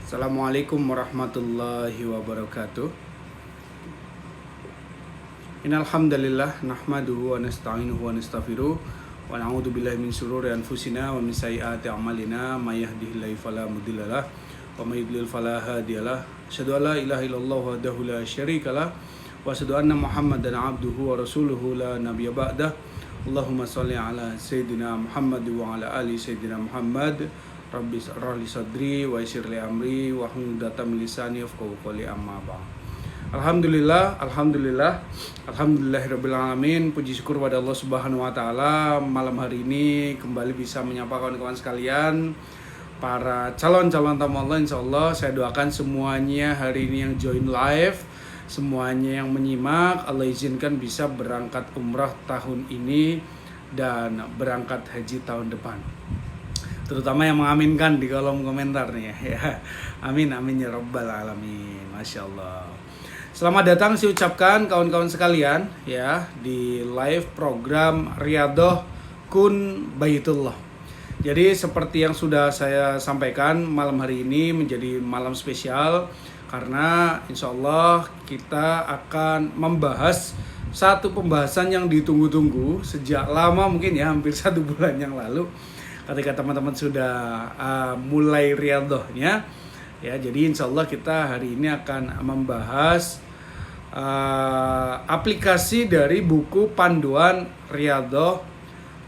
Assalamualaikum warahmatullahi wabarakatuh. Innal hamdalillah nahmaduhu wa nasta'inuhu wa nastaghfiruh wa na'udzu billahi min shururi anfusina wa min sayyiati a'malina may yahdihillahu fala mudhillalah wa may yudlil fala hadiyalah. Asyhadu an la ilaha illallah wahdahu la syarikalah wa asyhadu anna Muhammadan abduhu wa rasuluhu la nabiyya ba'dah. Allahumma shalli ala sayyidina Muhammad wa ala ali sayyidina Muhammad. Rabbi shrah li sadri wa yassir li amri wa hlul 'uqdatam min lisani yafqahu qawli amma ba'd. Alhamdulillahirabbil alamin. Puji syukur pada Allah Subhanahu wa taala, malam hari ini kembali bisa menyapa kawan-kawan sekalian, para calon-calon tamu Allah. Insyaallah saya doakan semuanya hari ini yang join live, semuanya yang menyimak, Allah izinkan bisa berangkat umrah tahun ini dan berangkat haji tahun depan. Terutama yang mengaminkan di kolom komentar nih ya. Amin amin ya rabbal alamin. Masya Allah. Selamat datang saya ucapkan kawan-kawan sekalian ya di live program Riyadhah Kun Baitullah. Jadi seperti yang sudah saya sampaikan, malam hari ini menjadi malam spesial karena insya Allah kita akan membahas satu pembahasan yang ditunggu-tunggu sejak lama, mungkin ya hampir 1 bulan yang lalu, ketika teman-teman sudah mulai riyadhahnya ya. Jadi insya Allah kita hari ini akan membahas aplikasi dari buku panduan Riyadhah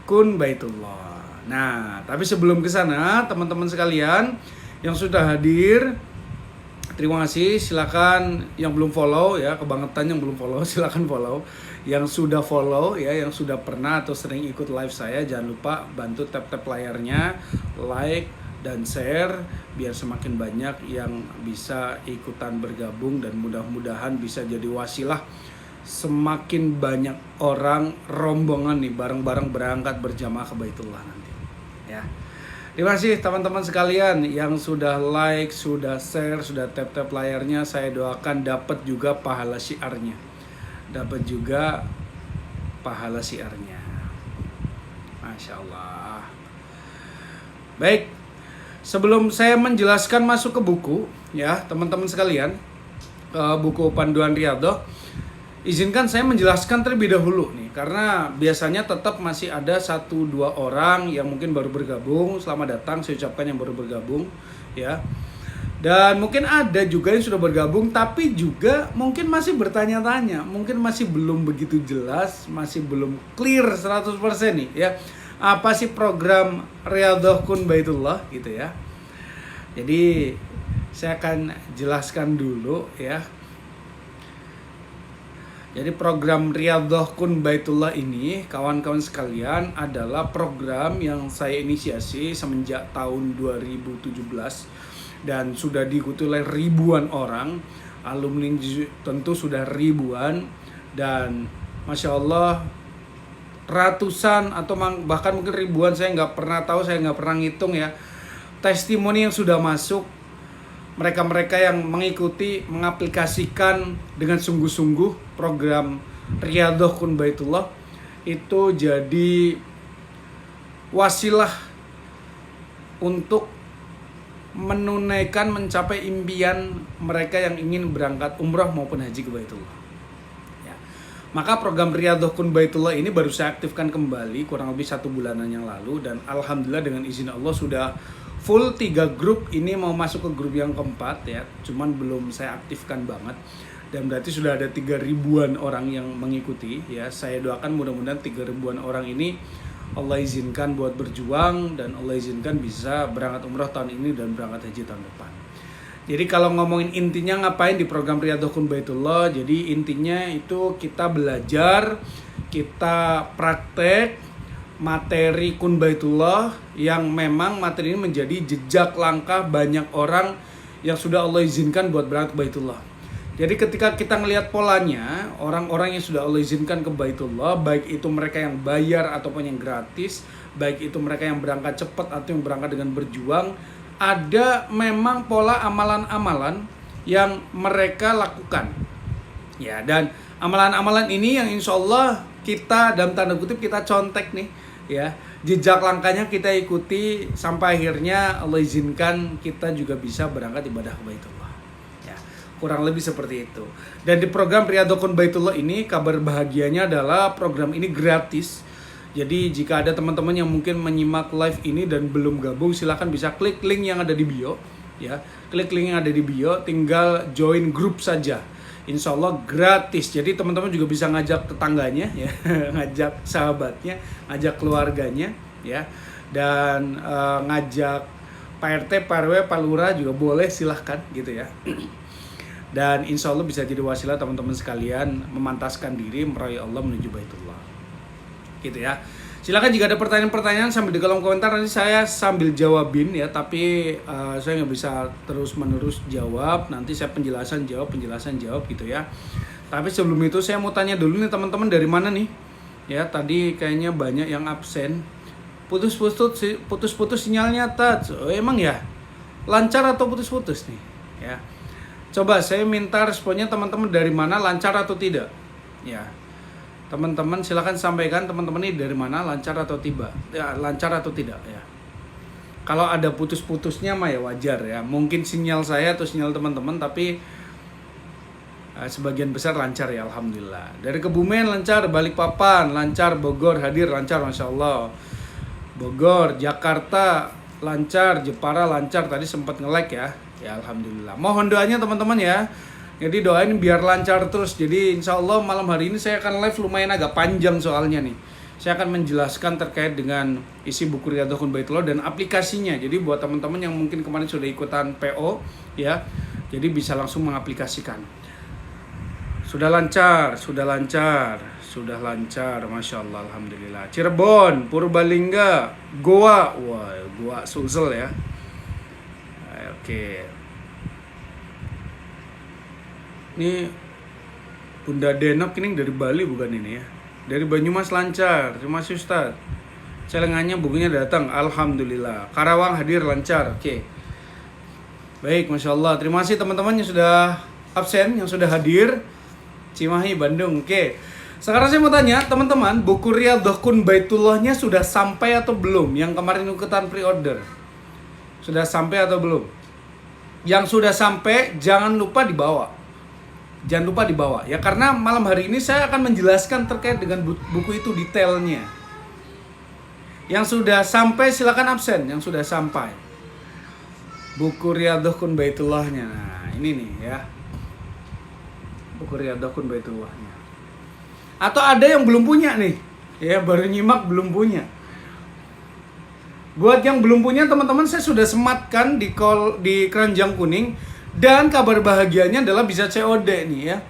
Kun Baitullah. Nah, tapi sebelum ke sana, teman-teman sekalian yang sudah hadir, terima kasih. Silakan yang belum follow ya, kebangetan yang belum follow silakan follow. Yang sudah follow ya, yang sudah pernah atau sering ikut live saya, jangan lupa bantu tap-tap layarnya, like dan share biar semakin banyak yang bisa ikutan bergabung dan mudah-mudahan bisa jadi wasilah semakin banyak orang rombongan nih bareng-bareng berangkat berjamaah ke Baitullah nanti ya. Terima kasih teman-teman sekalian yang sudah like, sudah share, sudah tap-tap layarnya. Saya doakan dapat juga pahala syiarnya. Dapat juga pahala syiarnya. Masya Allah. Baik, sebelum saya menjelaskan masuk ke buku ya teman-teman sekalian, buku panduan Riyadhah, izinkan saya menjelaskan terlebih dahulu nih, karena biasanya tetap masih ada 1-2 orang yang mungkin baru bergabung. Selamat datang saya ucapkan yang baru bergabung ya. Dan mungkin ada juga yang sudah bergabung tapi juga mungkin masih bertanya-tanya, mungkin masih belum begitu jelas, masih belum clear 100% nih ya. Apa sih program Riyadhah Kun Baitullah gitu ya. Jadi saya akan jelaskan dulu ya. Jadi program Riyadhah Kun Baitullah ini, kawan-kawan sekalian, adalah program yang saya inisiasi semenjak tahun 2017 dan sudah diikuti oleh ribuan orang. Alumni tentu sudah ribuan dan Masya Allah ratusan atau bahkan mungkin ribuan, saya nggak pernah tahu, saya nggak pernah ngitung ya, testimoni yang sudah masuk. Mereka-mereka yang mengikuti, mengaplikasikan dengan sungguh-sungguh program Riyadhah Kun Baitullah itu jadi wasilah untuk menunaikan, mencapai impian mereka yang ingin berangkat umrah maupun haji ke Baitullah ya. Maka program Riyadhah Kun Baitullah ini baru saya aktifkan kembali kurang lebih 1 bulanan yang lalu, dan alhamdulillah dengan izin Allah sudah full 3 grup. Ini mau masuk ke grup yang keempat ya, cuman belum saya aktifkan banget, dan berarti sudah ada 3 ribuan orang yang mengikuti ya. Saya doakan mudah-mudahan 3 ribuan orang ini Allah izinkan buat berjuang dan Allah izinkan bisa berangkat umrah tahun ini dan berangkat haji tahun depan. Jadi kalau ngomongin intinya ngapain di program Riyadhah Kun Baitullah, jadi intinya itu kita belajar, kita praktek materi Kun Baitullah yang memang materi ini menjadi jejak langkah banyak orang yang sudah Allah izinkan buat berangkat ke Baitullah. Jadi ketika kita ngelihat polanya, orang-orang yang sudah Allah izinkan ke Baitullah, baik itu mereka yang bayar ataupun yang gratis, baik itu mereka yang berangkat cepat atau yang berangkat dengan berjuang, ada memang pola amalan-amalan yang mereka lakukan. Ya, dan amalan-amalan ini yang insya Allah kita dalam tanda kutip kita contek nih ya. jejak langkahnya kita ikuti sampai akhirnya Allah izinkan kita juga bisa berangkat ibadah ke Baitullah. Ya, kurang lebih seperti itu. Dan di program Riyadhokun Baitullah ini kabar bahagianya adalah program ini gratis. Jadi jika ada teman-teman yang mungkin menyimak live ini dan belum gabung, silahkan bisa klik link yang ada di bio, ya. Klik link yang ada di bio, tinggal join grup saja. Insya Allah gratis. Jadi teman-teman juga bisa ngajak tetangganya, ya, ngajak sahabatnya, ngajak keluarganya, ya, dan ngajak Pak RT, Pak RW, Pak Lurah juga boleh, silahkan, gitu ya. Dan insya Allah bisa jadi wasilah teman-teman sekalian memantaskan diri meraih Allah menuju Baitullah. Gitu ya. Silakan jika ada pertanyaan-pertanyaan sambil di kolom komentar, nanti saya sambil jawabin ya, tapi saya nggak bisa terus-menerus jawab, nanti saya penjelasan jawab gitu ya. Tapi sebelum itu saya mau tanya dulu nih teman-teman, dari mana nih? Ya, tadi kayaknya banyak yang absen. Putus-putus sinyalnya, Tat. Oh, emang ya? Lancar atau putus-putus nih? Ya. Coba saya minta responnya teman-teman, dari mana, lancar atau tidak? Ya. Teman-teman silakan sampaikan, teman-teman ini dari mana, lancar atau tidak? Ya, lancar atau tidak ya. Kalau ada putus-putusnya mah ya wajar ya. Mungkin sinyal saya atau sinyal teman-teman, tapi sebagian besar lancar ya, alhamdulillah. Dari Kebumen lancar, Balikpapan lancar, Bogor hadir lancar, Masya Allah. Bogor, Jakarta lancar, Jepara lancar, tadi sempat nge-lag ya. Ya alhamdulillah. Mohon doanya teman-teman ya. Jadi doain biar lancar terus. Jadi insya Allah malam hari ini saya akan live lumayan agak panjang soalnya nih. Saya akan menjelaskan terkait dengan isi buku Riyadhokun Baitullah dan aplikasinya. Jadi buat teman-teman yang mungkin kemarin sudah ikutan PO ya, jadi bisa langsung mengaplikasikan. Sudah lancar, Masya Allah, alhamdulillah. Cirebon, Purbalingga, Goa, wah Goa Sulsel ya. Oke. Ini Bunda Denok ini dari Bali bukan ini ya? Dari Banyumas lancar, terima kasih Ustaz. Celengannya bukunya datang, alhamdulillah. Karawang hadir lancar, oke. Baik, Masya Allah. Terima kasih teman-teman yang sudah absen, yang sudah hadir. Cimahi, Bandung, oke. Sekarang saya mau tanya teman-teman, buku Riyadhokun Baitullahnya sudah sampai atau belum? Yang kemarin ikutan pre-order, sudah sampai atau belum? Yang sudah sampai jangan lupa dibawa. Jangan lupa dibawa ya, karena malam hari ini saya akan menjelaskan terkait dengan buku itu detailnya. Yang sudah sampai silakan absen, yang sudah sampai. Buku Riyadhokun Baitullahnya. Nah, ini nih ya. Buku Riyadhokun Baitullahnya. Atau ada yang belum punya nih. Ya, baru nyimak belum punya. Buat yang belum punya teman-teman, saya sudah sematkan di keranjang kuning. Dan kabar bahagianya adalah bisa COD nih ya.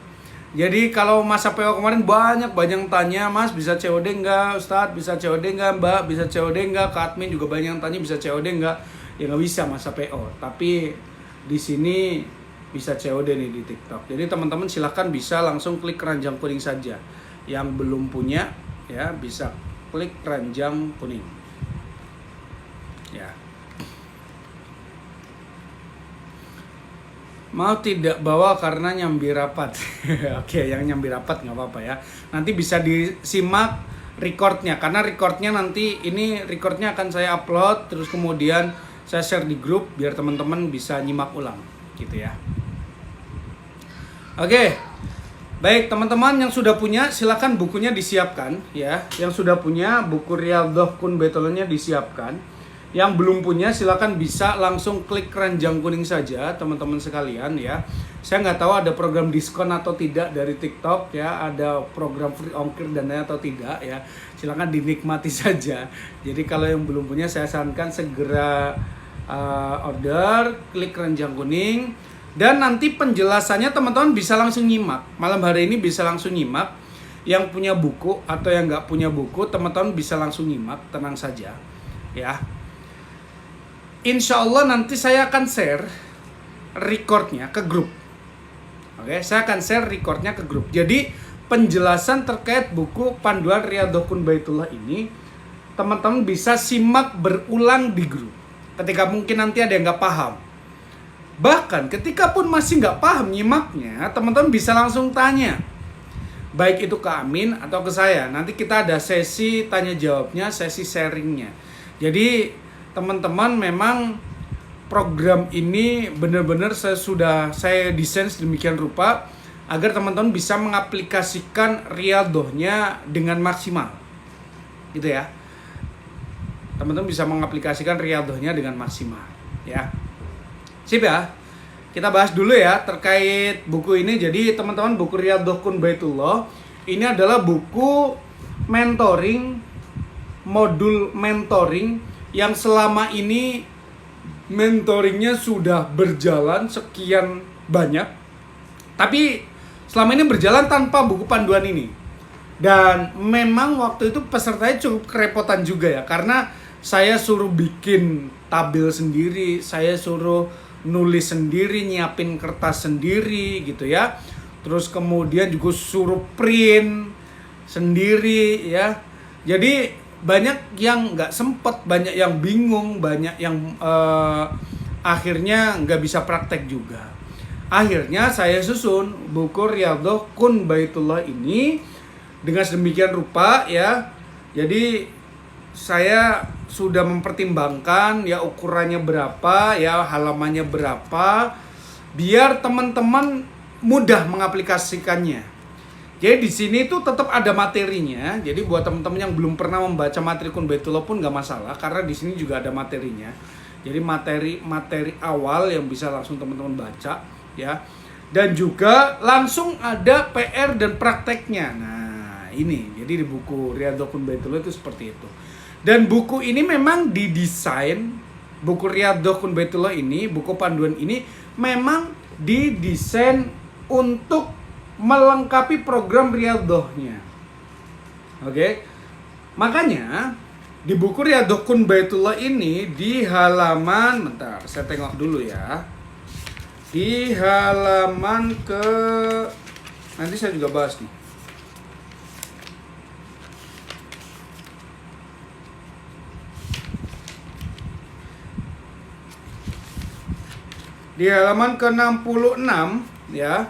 Jadi kalau masa PO kemarin banyak tanya, Mas bisa COD enggak? Ustadz bisa COD enggak? Mbak bisa COD enggak? Ke admin juga banyak yang tanya bisa COD enggak? Ya nggak bisa masa PO. Tapi di sini bisa COD nih di TikTok. Jadi teman-teman silahkan bisa langsung klik keranjang kuning saja. Yang belum punya ya bisa klik keranjang kuning. Ya. Mau tidak bawa karena nyambi rapat. Oke, yang nyambi rapat nggak apa-apa ya. Nanti bisa disimak recordnya, karena recordnya nanti ini recordnya akan saya upload, terus kemudian saya share di grup biar teman-teman bisa nyimak ulang, gitu ya. Oke, baik teman-teman yang sudah punya silakan bukunya disiapkan ya. Yang sudah punya buku Riyadhokun Baitullahnya disiapkan. Yang belum punya silakan bisa langsung klik keranjang kuning saja teman-teman sekalian ya. Saya nggak tahu ada program diskon atau tidak dari TikTok ya, ada program free ongkir dan lain atau tidak ya. Silakan dinikmati saja. Jadi kalau yang belum punya saya sarankan segera order, klik keranjang kuning, dan nanti penjelasannya teman-teman bisa langsung nyimak. Malam hari ini bisa langsung nyimak. Yang punya buku atau yang nggak punya buku teman-teman bisa langsung nyimak, tenang saja ya. Insya Allah nanti saya akan share recordnya ke grup. Oke, saya akan share recordnya ke grup. Jadi penjelasan terkait buku Panduan Riyadhokun Baitullah ini teman-teman bisa simak berulang di grup. Ketika mungkin nanti ada yang nggak paham. Bahkan ketika pun masih nggak paham nyimaknya, teman-teman bisa langsung tanya. baik itu ke Amin atau ke saya. Nanti kita ada sesi tanya jawabnya, sesi sharingnya. Jadi teman-teman, memang program ini benar-benar saya desain sedemikian rupa agar teman-teman bisa mengaplikasikan riadohnya dengan maksimal, gitu ya. Teman-teman bisa mengaplikasikan riadohnya dengan maksimal, ya. Sip ya. Kita bahas dulu ya terkait buku ini. Jadi teman-teman, buku Riyadhah Kun Baitullah ini adalah buku mentoring, modul mentoring yang selama ini mentoringnya sudah berjalan sekian banyak. Tapi selama ini berjalan tanpa buku panduan ini. Dan memang waktu itu pesertanya cukup kerepotan juga ya, karena saya suruh bikin tabel sendiri, saya suruh nulis sendiri, nyiapin kertas sendiri gitu ya. Terus kemudian juga suruh print sendiri ya. Jadi banyak yang nggak sempet, banyak yang bingung, banyak yang akhirnya nggak bisa praktek juga. Akhirnya saya susun buku Riyadhah Kun Baitullah ini dengan sedemikian rupa ya. Jadi saya sudah mempertimbangkan ya ukurannya berapa, ya halamannya berapa, biar teman-teman mudah mengaplikasikannya. Jadi di sini tuh tetap ada materinya. Jadi buat teman-teman yang belum pernah membaca materi Kun Baitullah pun nggak masalah, karena di sini juga ada materinya. Jadi materi awal yang bisa langsung teman-teman baca ya. Dan juga langsung ada PR dan prakteknya. Nah, ini. Jadi di buku Riyadhah Kun Baitullah itu seperti itu. Dan buku ini memang didesain, buku Riyadhah Kun Baitullah ini, buku panduan ini memang didesain untuk melengkapi program Riyadhahnya. Oke. Makanya di buku Riyadhah Kun Baitullah ini di halaman, bentar, saya tengok dulu ya. Di halaman nanti saya juga bahas nih. Di halaman ke-66 ya.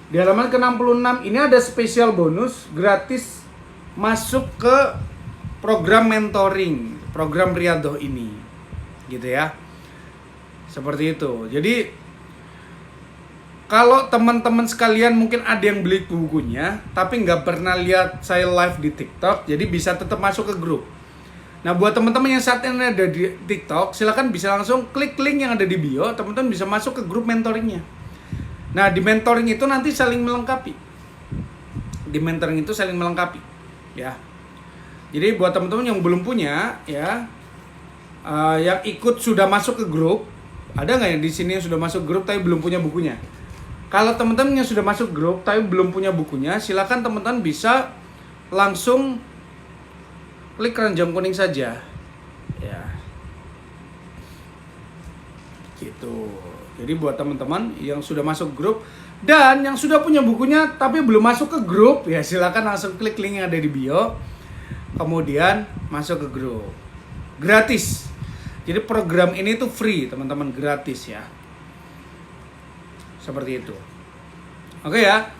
Di halaman ke-66 ini ada spesial bonus gratis masuk ke program mentoring, program Riyadhah ini. Gitu ya. Seperti itu. Jadi kalau teman-teman sekalian mungkin ada yang beli bukunya tapi nggak pernah lihat saya live di TikTok, jadi bisa tetap masuk ke grup. Nah, buat teman-teman yang saat ini ada di TikTok, silakan bisa langsung klik link yang ada di bio, teman-teman bisa masuk ke grup mentoringnya. Nah, di mentoring itu nanti saling melengkapi. Di mentoring itu saling melengkapi, ya. Jadi buat teman-teman yang belum punya, ya, yang ikut sudah masuk ke grup, ada nggak yang di sini yang sudah masuk grup tapi belum punya bukunya? Kalau teman-teman yang sudah masuk grup tapi belum punya bukunya, silakan teman-teman bisa langsung klik keranjang kuning saja, ya, gitu. Jadi buat teman-teman yang sudah masuk grup dan yang sudah punya bukunya tapi belum masuk ke grup, ya silakan langsung klik link yang ada di bio, kemudian masuk ke grup, gratis. Jadi program ini tuh free teman-teman, gratis ya, seperti itu. Oke ya,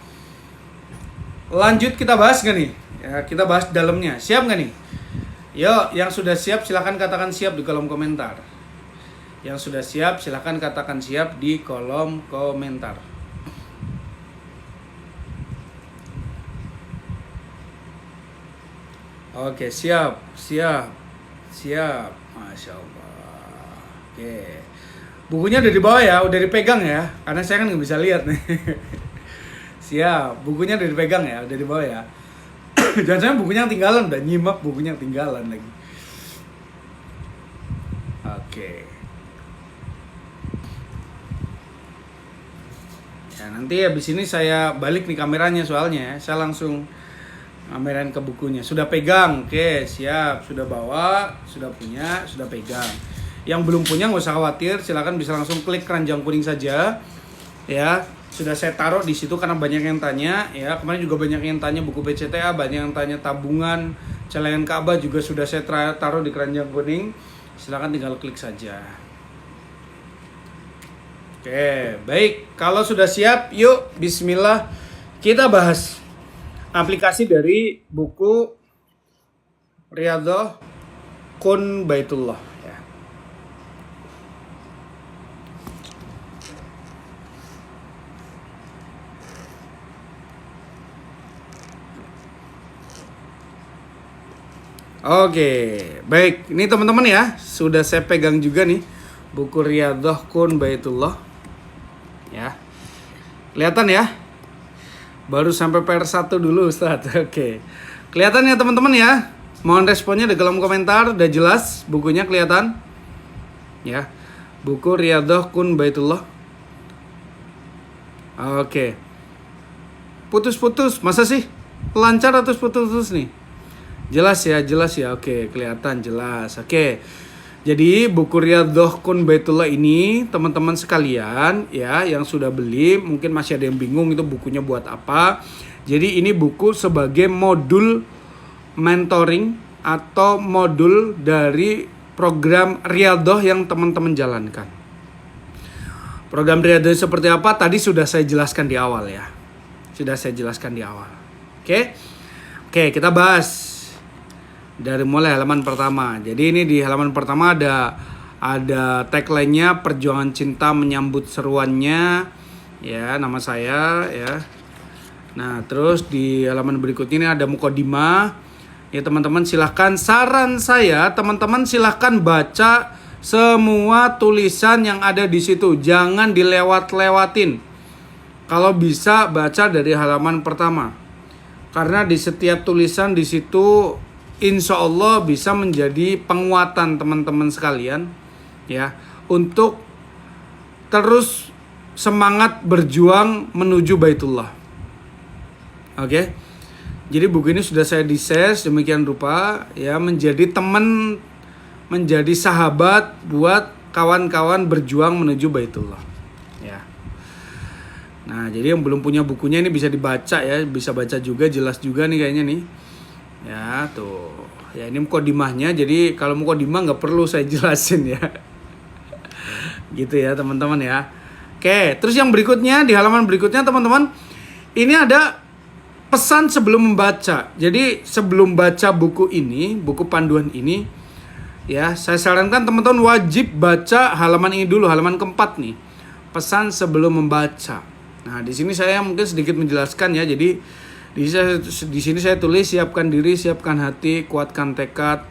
lanjut kita bahas nggak nih? Ya, kita bahas dalamnya. Siap nggak nih? Yo, yang sudah siap silahkan katakan siap di kolom komentar. Yang sudah siap silahkan katakan siap di kolom komentar. Oke, siap. Masya Allah. Oke. Bukunya udah di bawah ya, udah dipegang ya. Karena saya kan nggak bisa lihat nih. Siap, bukunya udah dipegang ya, udah di bawah ya. Jangan-jangan bukunya yang tinggalan, udah nyimak bukunya yang tinggalan lagi. Oke. Ya, nanti habis ini saya balik nih kameranya soalnya ya. Saya langsung kamerain ke bukunya. Sudah pegang, oke, siap. Sudah bawa, sudah punya, sudah pegang. Yang belum punya nggak usah khawatir, silakan bisa langsung klik keranjang kuning saja. Ya. Sudah saya taruh di situ karena banyak yang tanya ya. Kemarin juga banyak yang tanya buku PCTA, banyak yang tanya tabungan, celengan Ka'bah juga sudah saya taruh di keranjang kuning. Silakan tinggal klik saja. Oke, baik. Kalau sudah siap, yuk bismillah kita bahas. aplikasi dari buku Riyadhah Kun Baitullah ya. Oke, baik. Ini teman-teman ya, sudah saya pegang juga nih buku Riyadhah Kun Baitullah. Ya. Kelihatan ya? Baru sampai PR1 dulu Ustaz. Oke. Kelihatan ya teman-teman ya? Mohon responnya di kolom komentar. Udah jelas bukunya kelihatan? Ya. Buku Riyadhah Kun Baitullah. Oke. Putus-putus, masa sih? Lancar atau putus-putus nih? Jelas ya. Oke, kelihatan jelas. Oke. Jadi buku Riyadhah Kun Baitullah ini teman-teman sekalian ya yang sudah beli mungkin masih ada yang bingung itu bukunya buat apa. Jadi ini buku sebagai modul mentoring atau modul dari program Riyadhah yang teman-teman jalankan. Program Riyadhah seperti apa tadi sudah saya jelaskan di awal ya. Oke, kita bahas dari mulai halaman pertama. Jadi ini di halaman pertama ada tagline-nya perjuangan cinta menyambut seruannya ya, nama saya ya. Nah, terus di halaman berikutnya ini ada mukadimah. Ya teman-teman silahkan, saran saya teman-teman silahkan baca semua tulisan yang ada di situ. Jangan dilewat-lewatin. Kalau bisa baca dari halaman pertama. Karena di setiap tulisan di situ insya Allah bisa menjadi penguatan teman-teman sekalian ya untuk terus semangat berjuang menuju Baitullah. Oke. Jadi buku ini sudah saya desain demikian rupa ya menjadi teman, menjadi sahabat buat kawan-kawan berjuang menuju Baitullah. Ya. Nah, jadi yang belum punya bukunya ini bisa dibaca ya, bisa baca juga, jelas juga nih kayaknya nih. Ya tuh, ya ini mukadimahnya. Jadi kalau mukadimah nggak perlu saya jelasin ya, gitu ya teman-teman ya. Oke, terus yang berikutnya di halaman berikutnya teman-teman, ini ada pesan sebelum membaca. Jadi sebelum baca buku ini, buku panduan ini, ya saya sarankan teman-teman wajib baca halaman ini dulu, halaman keempat nih, pesan sebelum membaca. Nah di sini saya mungkin sedikit menjelaskan ya. Jadi di sini saya tulis siapkan diri, siapkan hati, kuatkan tekad,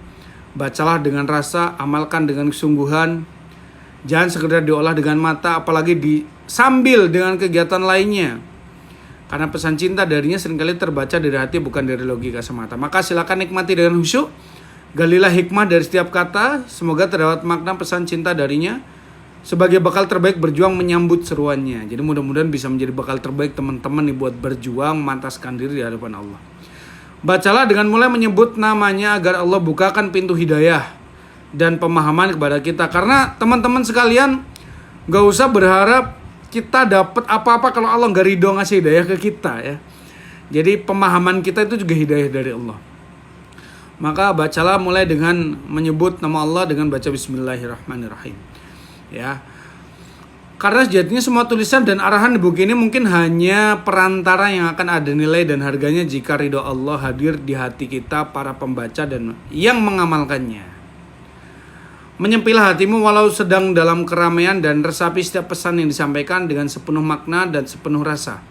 bacalah dengan rasa, amalkan dengan kesungguhan, jangan sekedar diolah dengan mata, apalagi disambil dengan kegiatan lainnya. Karena pesan cinta darinya seringkali terbaca dari hati bukan dari logika semata. Maka silakan nikmati dengan khusyuk, galilah hikmah dari setiap kata, semoga terdapat makna pesan cinta darinya sebagai bakal terbaik berjuang menyambut seruannya. Jadi mudah-mudahan bisa menjadi bakal terbaik teman-teman nih buat berjuang memantaskan diri di hadapan Allah. Bacalah dengan mulai menyebut namanya agar Allah bukakan pintu hidayah dan pemahaman kepada kita. Karena teman-teman sekalian gak usah berharap kita dapat apa-apa kalau Allah gak ridho ngasih hidayah ke kita ya. Jadi pemahaman kita itu juga hidayah dari Allah. Maka bacalah mulai dengan menyebut nama Allah dengan baca Bismillahirrahmanirrahim. Ya, karena sejatinya semua tulisan dan arahan di buku ini mungkin hanya perantara yang akan ada nilai dan harganya jika ridho Allah hadir di hati kita para pembaca dan yang mengamalkannya. Menyempilah hatimu walau sedang dalam keramaian dan resapi setiap pesan yang disampaikan dengan sepenuh makna dan sepenuh rasa.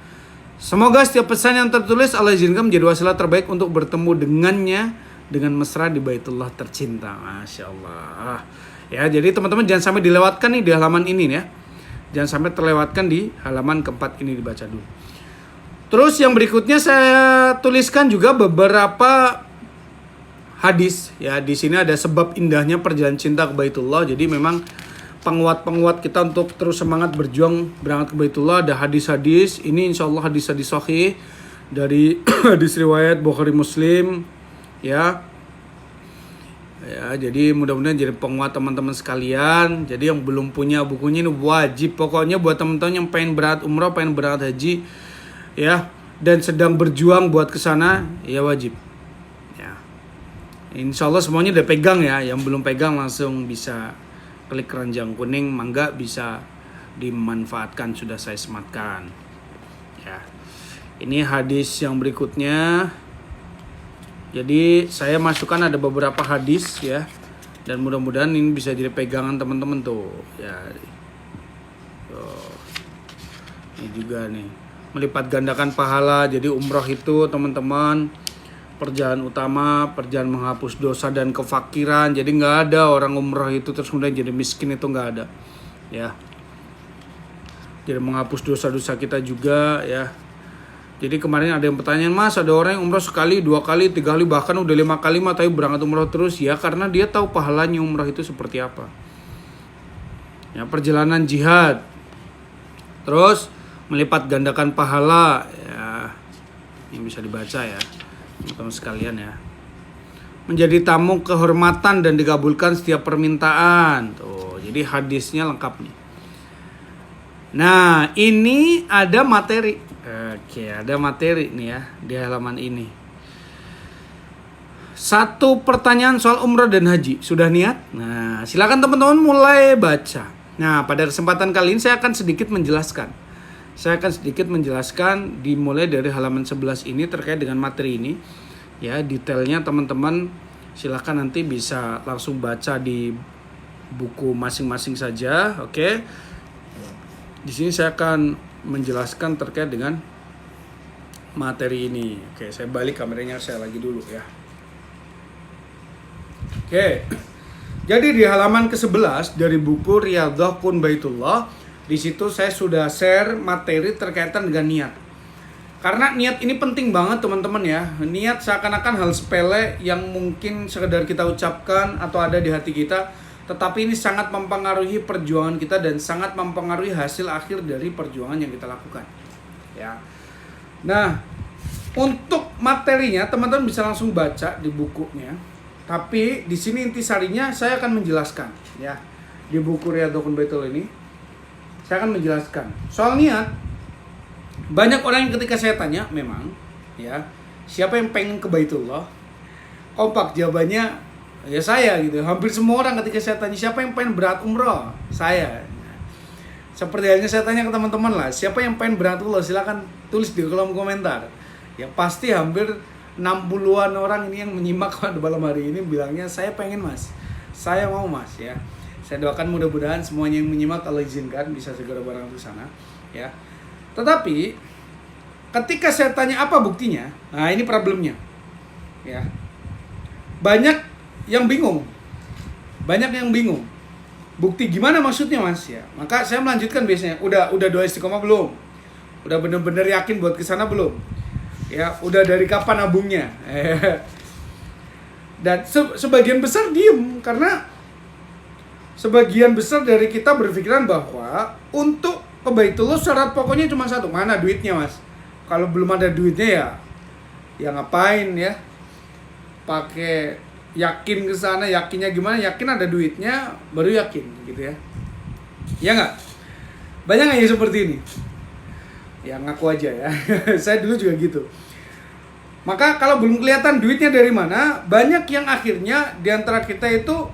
Semoga setiap pesan yang tertulis Allah izinkan menjadi wasilah terbaik untuk bertemu dengannya dengan mesra di Baitullah tercinta. Masya Allah. Ya, jadi teman-teman jangan sampai dilewatkan nih di halaman ini ya. Jangan sampai terlewatkan di halaman keempat ini, dibaca dulu. Terus yang berikutnya saya tuliskan juga beberapa hadis ya. Di sini ada sebab indahnya perjalanan cinta ke Baitullah. Jadi memang penguat-penguat kita untuk terus semangat berjuang berangkat ke Baitullah. Ada hadis-hadis. Ini insya Allah hadis-hadis sahih dari hadis riwayat Bukhari Muslim ya. Ya, jadi mudah-mudahan jadi penguat teman-teman sekalian. Jadi yang belum punya bukunya ini wajib. Pokoknya buat teman-teman yang pengen berangkat umrah, pengen berangkat haji, ya, dan sedang berjuang buat kesana, ya wajib. Ya, insya Allah semuanya udah pegang ya. Yang belum pegang langsung bisa klik keranjang kuning, mangga bisa dimanfaatkan sudah saya sematkan. Ya, Ini hadis yang berikutnya. Jadi saya masukkan ada beberapa hadis ya. Dan mudah-mudahan ini bisa jadi pegangan teman-teman tuh. Ya. Tuh. Ini juga nih. Melipat gandakan pahala. Jadi umroh itu teman-teman, perjalanan utama, perjalanan menghapus dosa dan kefakiran. Jadi nggak ada orang umroh itu terus kemudian jadi miskin, itu nggak ada. Ya. Jadi menghapus dosa-dosa kita juga ya. Jadi kemarin ada yang pertanyaan, Mas, ada orang yang umroh sekali, 2 kali, 3 kali, bahkan udah 5 kali mah tapi berangkat umroh terus. Ya karena dia tahu pahalanya umroh itu seperti apa. Ya, perjalanan jihad. Terus melipat gandakan pahala ya. Ini bisa dibaca ya, teman-teman sekalian ya. Menjadi tamu kehormatan dan dikabulkan setiap permintaan. Tuh, jadi hadisnya lengkap nih. Nah, ini ada materi. Oke, ada materi nih ya di halaman ini. 1 pertanyaan soal umrah dan haji. Sudah niat? Nah, silakan teman-teman mulai baca. Nah, pada kesempatan kali ini saya akan sedikit menjelaskan. Dimulai dari halaman 11 ini terkait dengan materi ini. Ya, detailnya teman-teman silakan nanti bisa langsung baca di buku masing-masing saja, oke? Di sini saya akan menjelaskan terkait dengan materi ini. Oke, saya balik kameranya saya lagi dulu ya. Oke. Jadi di halaman ke-11 dari buku Riyadhah Kun Baitullah, di situ saya sudah share materi terkaitan dengan niat. Karena niat ini penting banget teman-teman ya. Niat seakan-akan hal sepele yang mungkin sekedar kita ucapkan atau ada di hati kita, tetapi ini sangat mempengaruhi perjuangan kita dan sangat mempengaruhi hasil akhir dari perjuangan yang kita lakukan. Ya. Nah, untuk materinya teman-teman bisa langsung baca di bukunya. Tapi di sini intisarinya saya akan menjelaskan ya. Di buku Riyadhah Kun Baitullah ini saya akan menjelaskan soal niat. Banyak orang yang ketika saya tanya memang ya, siapa yang pengen ke Baitullah? Kompak jawabannya ya saya gitu. Hampir semua orang ketika saya tanya siapa yang pengen berangkat umroh, saya. Seperti halnya saya tanya ke teman-teman lah, siapa yang pengen berangkat umroh, silakan tulis di kolom komentar. Ya pasti hampir 60-an orang ini yang menyimak pada malam hari ini bilangnya saya pengen Mas, saya mau Mas ya. Saya doakan mudah-mudahan semuanya yang menyimak Allah izinkan bisa segera berangkat ke sana ya. Tetapi ketika saya tanya apa buktinya, nah ini problemnya ya. Banyak yang bingung. Bukti gimana maksudnya Mas ya? Maka saya melanjutkan biasanya. Udah doa istiqomah belum? Udah bener-bener yakin buat kesana belum? Ya, udah dari kapan nabungnya? Dan sebagian besar diem karena sebagian besar dari kita berpikiran bahwa untuk ke Baitullah syarat pokoknya cuma satu, mana duitnya Mas? Kalau belum ada duitnya ya ngapain ya? Pakai yakin ke sana, yakinnya gimana? Yakin ada duitnya baru yakin gitu ya. Ya nggak? Banyak nggak ya seperti ini? Ya ngaku aja ya. Saya dulu juga gitu. Maka kalau belum kelihatan duitnya dari mana, banyak yang akhirnya diantara kita itu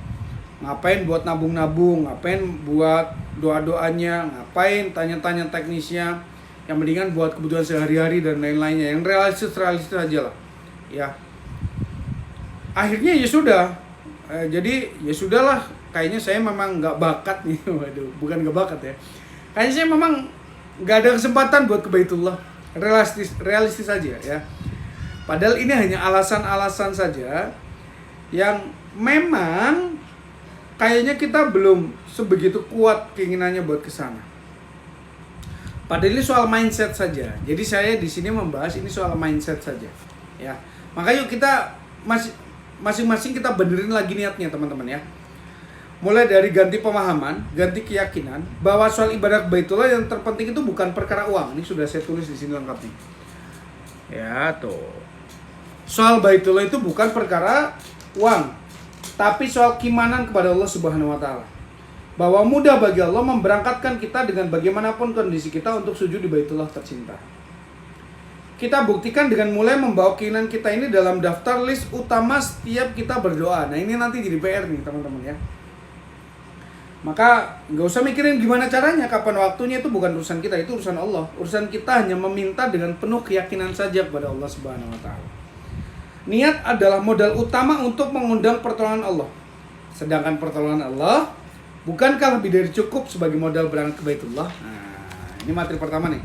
ngapain buat nabung-nabung, ngapain buat doa-doanya, ngapain tanya-tanya teknisnya, yang mendingan buat kebutuhan sehari-hari dan lain-lainnya, yang realistis aja lah. Ya. Akhirnya ya sudah, jadi ya sudahlah, kayaknya saya memang nggak bakat nih, waduh, bukan nggak bakat ya, kayaknya saya memang nggak ada kesempatan buat ke Baitullah, realistis aja ya. Padahal ini hanya alasan-alasan saja yang memang kayaknya kita belum sebegitu kuat keinginannya buat ke sana. Padahal ini soal mindset saja. Jadi saya di sini membahas ini soal mindset saja, ya. Maka yuk kita masing-masing kita benerin lagi niatnya teman-teman ya. Mulai dari ganti pemahaman, ganti keyakinan bahwa soal ibadah Baitullah yang terpenting itu bukan perkara uang. Ini sudah saya tulis di sini lengkap nih. Ya tuh. Soal Baitullah itu bukan perkara uang, tapi soal keimanan kepada Allah Subhanahu wa taala. Bahwa mudah bagi Allah memberangkatkan kita dengan bagaimanapun kondisi kita untuk sujud di Baitullah tercinta. Kita buktikan dengan mulai membawa keinginan kita ini dalam daftar list utama setiap kita berdoa. Nah ini nanti jadi PR nih teman-teman ya. Maka nggak usah mikirin gimana caranya, kapan waktunya, itu bukan urusan kita, itu urusan Allah. Urusan kita hanya meminta dengan penuh keyakinan saja kepada Allah Subhanahu wa taala. Niat adalah modal utama untuk mengundang pertolongan Allah. Sedangkan pertolongan Allah bukankah lebih dari cukup sebagai modal berangkat ke Baitullah? Nah, ini materi pertama nih.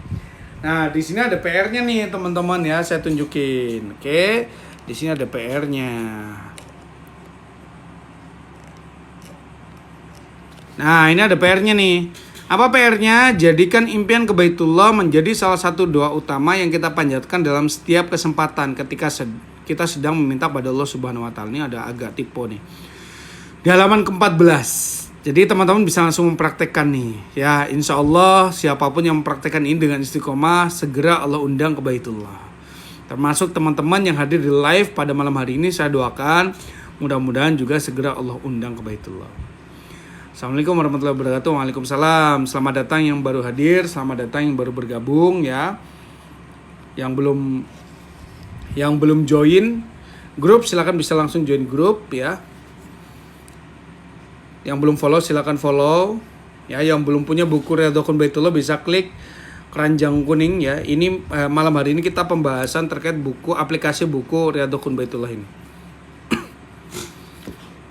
Nah, di sini ada PR-nya nih, teman-teman ya, saya tunjukin. Oke, di sini ada PR-nya. Nah, ini ada PR-nya nih. Apa PR-nya? Jadikan impian ke Baitullah menjadi salah satu doa utama yang kita panjatkan dalam setiap kesempatan ketika kita sedang meminta pada Allah Subhanahu wa taala. Ini ada agak typo nih. Di halaman ke-14. Jadi teman-teman bisa langsung mempraktekkan nih. Ya, insya Allah siapapun yang mempraktekkan ini dengan istiqomah, segera Allah undang ke Baitullah. Termasuk teman-teman yang hadir di live pada malam hari ini, saya doakan mudah-mudahan juga segera Allah undang ke Baitullah. Assalamualaikum warahmatullahi wabarakatuh. Waalaikumsalam. Selamat datang yang baru hadir, selamat datang yang baru bergabung ya. Yang belum join grup silakan bisa langsung join grup ya. Yang belum follow silakan follow ya. Yang belum punya buku Riyadhul Baitullah bisa klik keranjang kuning ya. Ini malam hari ini kita pembahasan terkait buku, aplikasi buku Riyadhul Baitullah ini.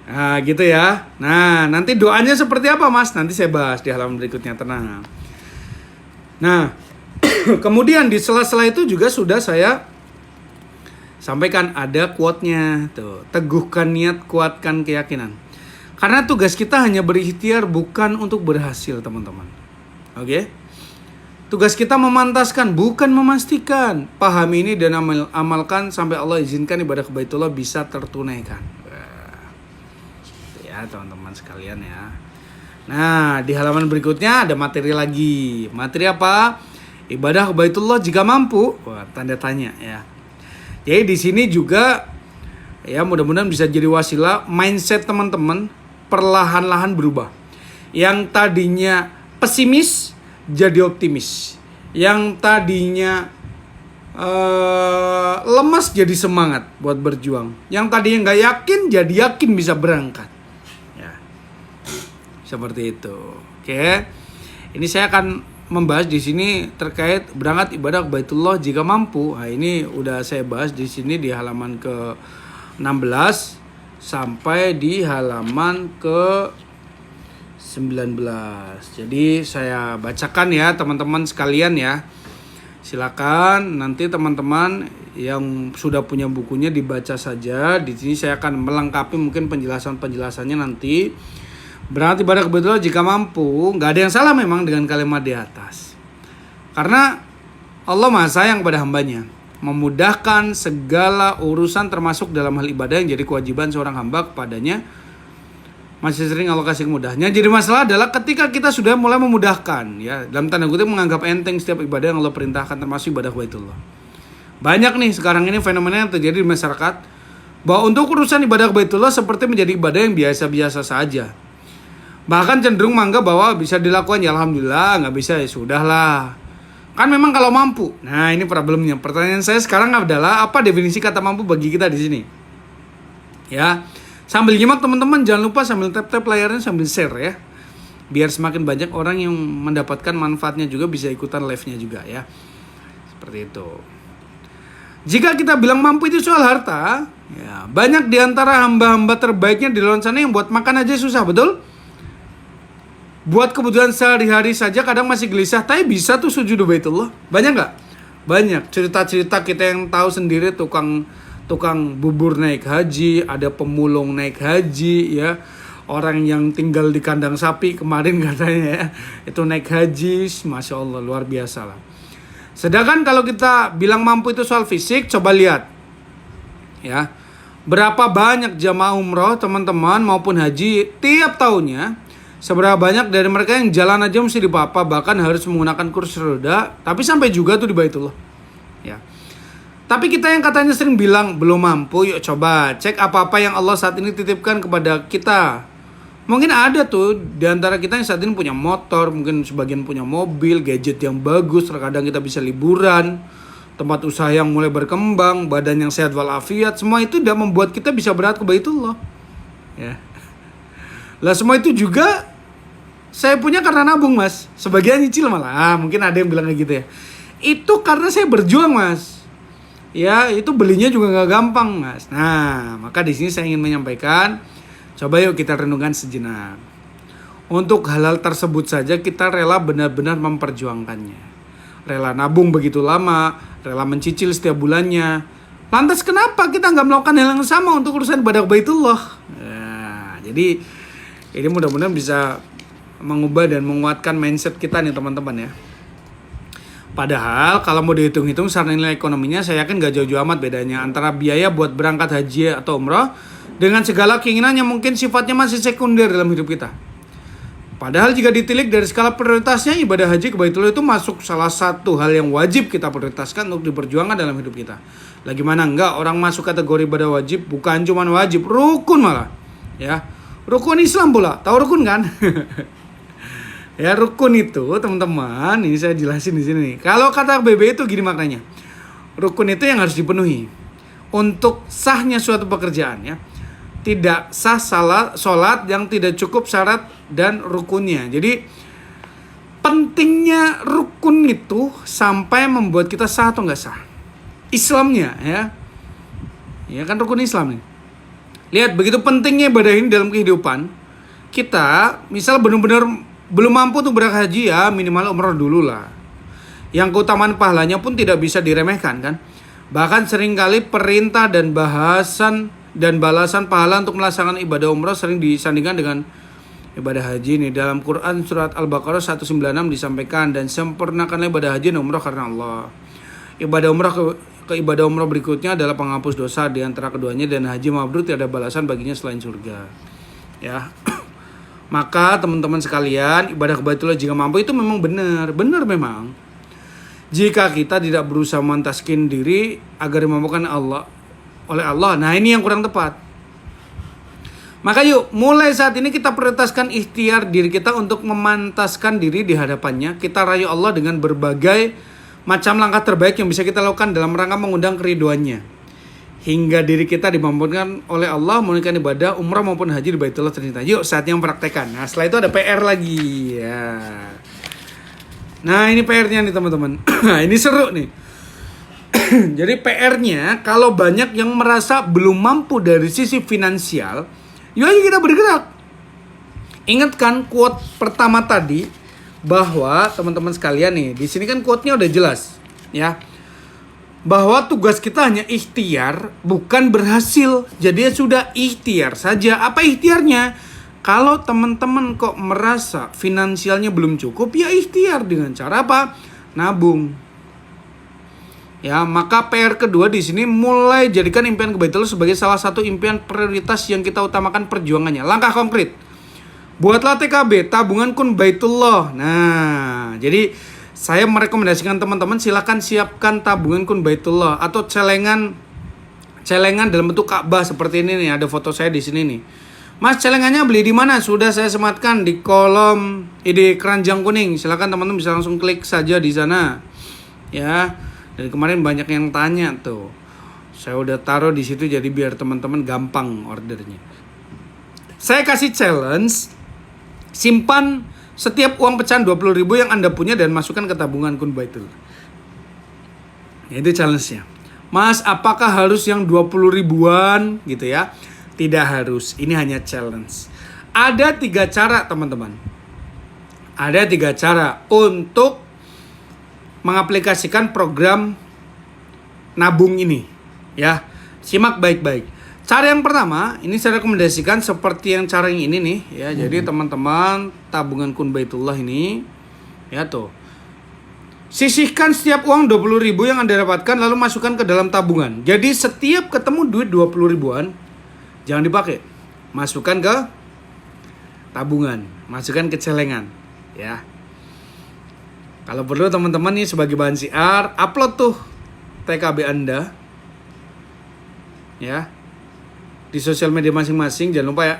Nah gitu ya. Nah nanti doanya seperti apa mas? Nanti saya bahas di halaman berikutnya, tenang. Nah kemudian di sela-sela itu juga sudah saya sampaikan ada quote-nya tuh. Teguhkan niat, kuatkan keyakinan. Karena tugas kita hanya berikhtiar, bukan untuk berhasil teman-teman. Oke? Tugas kita memantaskan, bukan memastikan. Pahami ini dan amalkan sampai Allah izinkan ibadah ke Baitullah bisa tertunaikan. Ya teman-teman sekalian ya. Nah di halaman berikutnya ada materi lagi. Materi apa? Ibadah ke Baitullah jika mampu. Wah, tanda tanya ya. Jadi di sini juga ya mudah-mudahan bisa jadi wasilah mindset teman-teman perlahan-lahan berubah. Yang tadinya pesimis jadi optimis. Yang tadinya lemas jadi semangat buat berjuang. Yang tadinya nggak yakin jadi yakin bisa berangkat. Seperti itu. Oke. Ini saya akan membahas di sini terkait berangkat ibadah ke Baitullah jika mampu. Nah, ini udah saya bahas di sini di halaman ke-16 sampai di halaman ke-19. Jadi saya bacakan ya teman-teman sekalian ya. Silakan nanti teman-teman yang sudah punya bukunya dibaca saja. Di sini saya akan melengkapi mungkin penjelasannya nanti. Berarti ibadah ke Baitullah jika mampu. Gak ada yang salah memang dengan kalimat di atas. Karena Allah Maha sayang pada hambanya, memudahkan segala urusan termasuk dalam hal ibadah yang jadi kewajiban seorang hamba kepadanya. Masih sering Allah kasih kemudahnya. Jadi masalah adalah ketika kita sudah mulai memudahkan ya, dalam tanda kutip menganggap enteng setiap ibadah yang Allah perintahkan termasuk ibadah ke Baitullah. Banyak nih sekarang ini fenomena yang terjadi di masyarakat bahwa untuk urusan ibadah ke Baitullah seperti menjadi ibadah yang biasa-biasa saja. Bahkan cenderung menganggap bahwa bisa dilakukan ya alhamdulillah, nggak bisa ya sudahlah. Kan memang kalau mampu. Nah ini problemnya. Pertanyaan saya sekarang adalah apa definisi kata mampu bagi kita di sini? Ya, sambil nyimak teman-teman jangan lupa sambil tap-tap layarnya sambil share ya. Biar semakin banyak orang yang mendapatkan manfaatnya juga bisa ikutan live-nya juga ya. Seperti itu. Jika kita bilang mampu itu soal harta, ya banyak diantara hamba-hamba terbaiknya di luar sana yang buat makan aja susah, betul? Buat kebutuhan sehari-hari saja kadang masih gelisah, tapi bisa tuh sujud Baitullah. Banyak nggak? Banyak. Cerita-cerita kita yang tahu sendiri, tukang bubur naik haji, ada pemulung naik haji ya. Orang yang tinggal di kandang sapi kemarin katanya ya, itu naik haji, Masya Allah luar biasa lah. Sedangkan kalau kita bilang mampu itu soal fisik, coba lihat ya. Berapa banyak jamaah umroh teman-teman maupun haji tiap tahunnya. Seberapa banyak dari mereka yang jalan aja mesti dipapa, bahkan harus menggunakan kursi roda, tapi sampai juga tuh di Baitullah. Ya. Tapi kita yang katanya sering bilang belum mampu, yuk coba cek apa-apa yang Allah saat ini titipkan kepada kita. Mungkin ada tuh di antara kita yang saat ini punya motor, mungkin sebagian punya mobil, gadget yang bagus, terkadang kita bisa liburan, tempat usaha yang mulai berkembang, badan yang sehat walafiat, semua itu udah membuat kita bisa berangkat ke Baitullah. Ya. Lah semua itu juga saya punya karena nabung, Mas. Sebagian nyicil malah. Mungkin ada yang bilang kayak gitu ya. Itu karena saya berjuang, Mas. Ya, itu belinya juga nggak gampang, Mas. Nah, maka di sini saya ingin menyampaikan, coba yuk kita renungkan sejenak. Untuk hal-hal tersebut saja kita rela benar-benar memperjuangkannya. Rela nabung begitu lama, rela mencicil setiap bulannya. Lantas kenapa kita nggak melakukan hal yang sama untuk urusan ibadah Baitullah? Nah, jadi ini mudah-mudahan bisa mengubah dan menguatkan mindset kita nih teman-teman ya. Padahal kalau mau dihitung-hitung secara nilai ekonominya saya yakin gak jauh-jauh amat bedanya antara biaya buat berangkat haji atau umrah dengan segala keinginan yang mungkin sifatnya masih sekunder dalam hidup kita. Padahal jika ditilik dari skala prioritasnya, ibadah haji ke Baitullah itu masuk salah satu hal yang wajib kita prioritaskan untuk diperjuangkan dalam hidup kita. Lagi mana enggak orang masuk kategori ibadah wajib, bukan cuma wajib, rukun malah. Ya, rukun Islam pula. Tahu rukun kan? Ya, rukun itu teman-teman, ini saya jelasin di sini nih. Kalau kata BB itu gini maknanya. Rukun itu yang harus dipenuhi untuk sahnya suatu pekerjaan ya. Tidak sah sholat yang tidak cukup syarat dan rukunnya. Jadi pentingnya rukun itu sampai membuat kita sah atau nggak sah. Islamnya ya. Ya kan rukun Islam nih. Lihat begitu pentingnya ibadah ini dalam kehidupan. Kita misal benar-benar belum mampu untuk berangkat haji ya minimal umrah dulu lah. Yang keutamaan pahalanya pun tidak bisa diremehkan kan. Bahkan seringkali perintah dan balasan pahala untuk melaksanakan ibadah umrah sering disandingkan dengan ibadah haji nih. Dalam Quran surat Al-Baqarah 196 disampaikan, dan sempurnakanlah ibadah haji dan umrah karena Allah. Ibadah umrah ke ibadah umrah berikutnya adalah penghapus dosa di antara keduanya, dan haji mabrur tidak ada balasan baginya selain surga. Ya. Maka teman-teman sekalian, ibadah ke Baitullah jika mampu itu memang benar memang. Jika kita tidak berusaha mentaskin diri agar dimampukan oleh Allah, nah ini yang kurang tepat. Maka yuk, mulai saat ini kita prioritaskan ikhtiar diri kita untuk memantaskan diri di hadapannya. Kita rayu Allah dengan berbagai macam langkah terbaik yang bisa kita lakukan dalam rangka mengundang keriduannya. Hingga diri kita dimampukan oleh Allah menunaikan ibadah umrah maupun haji di Baitullah tercinta. Yuk, saatnya mempraktekkan. Nah, setelah itu ada PR lagi. Ya. Nah, ini PR-nya nih teman-teman. Ini seru nih. Jadi PR-nya, kalau banyak yang merasa belum mampu dari sisi finansial, yuk ayo kita bergerak. Ingatkan quote pertama tadi, bahwa teman-teman sekalian nih, di sini kan quote-nya udah jelas, ya. Bahwa tugas kita hanya ikhtiar, bukan berhasil. Jadi ya sudah ikhtiar saja. Apa ikhtiarnya? Kalau teman-teman kok merasa finansialnya belum cukup, ya ikhtiar dengan cara apa? Nabung. Ya, maka PR kedua di sini mulai jadikan impian ke Baitullah sebagai salah satu impian prioritas yang kita utamakan perjuangannya. Langkah konkret. Buatlah TKB, tabungan kun Baitullah. Nah, jadi saya merekomendasikan teman-teman silakan siapkan tabungan kun Baitullah atau celengan dalam bentuk Ka'bah seperti ini nih. Ada foto saya di sini nih. Mas, celengannya beli di mana? Sudah saya sematkan di kolom di keranjang kuning. Silakan teman-teman bisa langsung klik saja di sana. Ya. Dan kemarin banyak yang tanya tuh. Saya udah taruh di situ jadi biar teman-teman gampang ordernya. Saya kasih challenge, simpan setiap uang pecahan 20.000 yang Anda punya dan masukkan ke tabungan kun Baitullah. Itu challenge-nya. Mas, apakah harus yang 20 ribuan gitu ya? Tidak harus, ini hanya challenge. Ada 3 cara teman-teman. Ada 3 cara untuk mengaplikasikan program nabung ini. Ya, simak baik-baik. Cara yang pertama, ini saya rekomendasikan seperti yang cara yang ini nih. Ya, jadi teman-teman tabungan kun Baitullah ini, ya tuh. Sisihkan setiap uang 20 ribu yang Anda dapatkan lalu masukkan ke dalam tabungan. Jadi setiap ketemu duit 20 ribuan, jangan dipakai. Masukkan ke tabungan, masukkan ke celengan, ya. Kalau perlu teman-teman nih sebagai bahan syiar, upload tuh TKB Anda. Ya. Di sosial media masing-masing, jangan lupa ya.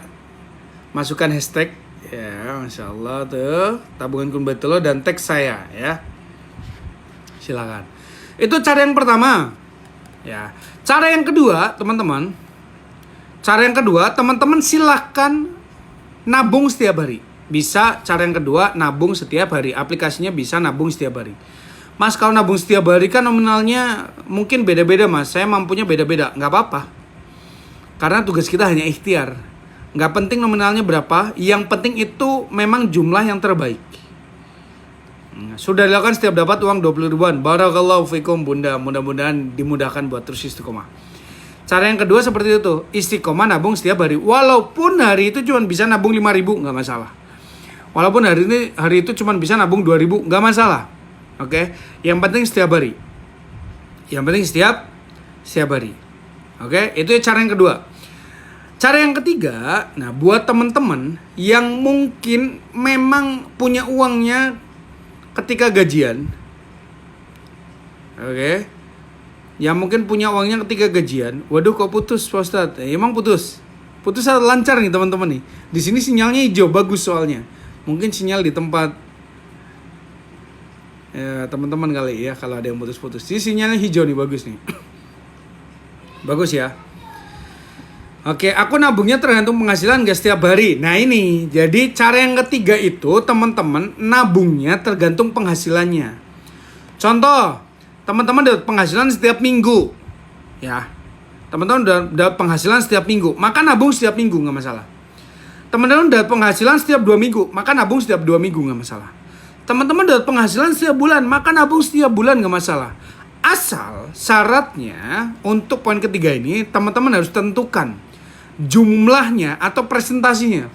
Masukkan hashtag, ya, Masya Allah tuh, tabungan kun Baitullah dan tag saya, ya. Silakan. Itu cara yang pertama. Ya. Cara yang kedua, teman-teman. Cara yang kedua, teman-teman silakan nabung setiap hari. Bisa cara yang kedua, nabung setiap hari. Aplikasinya bisa nabung setiap hari. Mas, kalau nabung setiap hari kan nominalnya mungkin beda-beda, Mas. Saya mampunya beda-beda. Nggak apa-apa. Karena tugas kita hanya ikhtiar. Nggak penting nominalnya berapa. Yang penting itu memang jumlah yang terbaik. Sudah dilakukan setiap dapat uang 20 ribuan. Barakallahu fikum bunda. Mudah-mudahan dimudahkan buat terus istiqomah. Cara yang kedua seperti itu. Istiqomah nabung setiap hari. Walaupun hari itu cuma bisa nabung 5 ribu. Nggak masalah. Walaupun hari itu cuma bisa nabung 2 ribu. Nggak masalah. Oke. Yang penting setiap hari. Yang penting setiap hari. Oke. Itu cara yang kedua. Cara yang ketiga. Nah, buat teman-teman yang mungkin memang punya uangnya ketika gajian. Oke. Yang mungkin punya uangnya ketika gajian. Waduh, kok putus Pak Ustadz? Emang putus. Putus lancar nih teman-teman nih. Di sini sinyalnya hijau, bagus soalnya. Mungkin sinyal di tempat ya, teman-teman kali ya, kalau ada yang putus-putus. Di sinyalnya hijau nih, bagus nih. Bagus ya. Oke, aku nabungnya tergantung penghasilan gak setiap hari. Nah ini, jadi cara yang ketiga itu teman-teman nabungnya tergantung penghasilannya. Contoh, teman-teman dapat penghasilan setiap minggu. Ya, teman-teman dapat penghasilan setiap minggu, maka nabung setiap minggu gak masalah. Teman-teman dapat penghasilan setiap 2 minggu, maka nabung setiap 2 minggu gak masalah. Teman-teman dapat penghasilan setiap bulan, maka nabung setiap bulan gak masalah. Asal syaratnya untuk poin ketiga ini teman-teman harus tentukan jumlahnya atau presentasinya.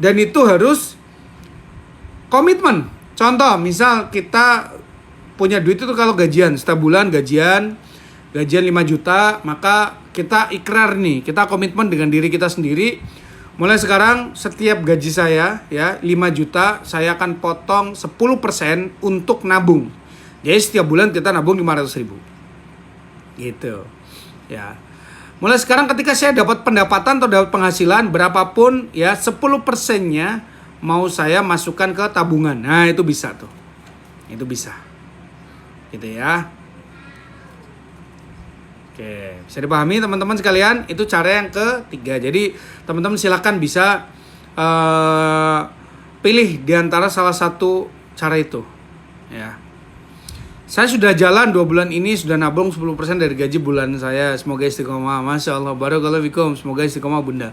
Dan itu harus komitmen. Contoh, misal kita punya duit itu kalau gajian, setiap bulan gajian 5 juta, maka kita ikrar nih, kita komitmen dengan diri kita sendiri. Mulai sekarang setiap gaji saya ya 5 juta saya akan potong 10% untuk nabung. Jadi setiap bulan kita nabung 500 ribu. Gitu. Ya. Mulai sekarang ketika saya dapat pendapatan atau dapat penghasilan berapapun ya 10%-nya mau saya masukkan ke tabungan. Nah, itu bisa tuh. Itu bisa. Gitu ya. Oke, bisa dipahami teman-teman sekalian. Itu cara yang ketiga. Jadi teman-teman silakan bisa pilih di antara salah satu cara itu. Ya. Saya sudah jalan 2 bulan ini, sudah nabung 10% dari gaji bulan saya. Semoga istiqomah. Masya Allah, barakallahu fikum. Semoga istiqomah bunda.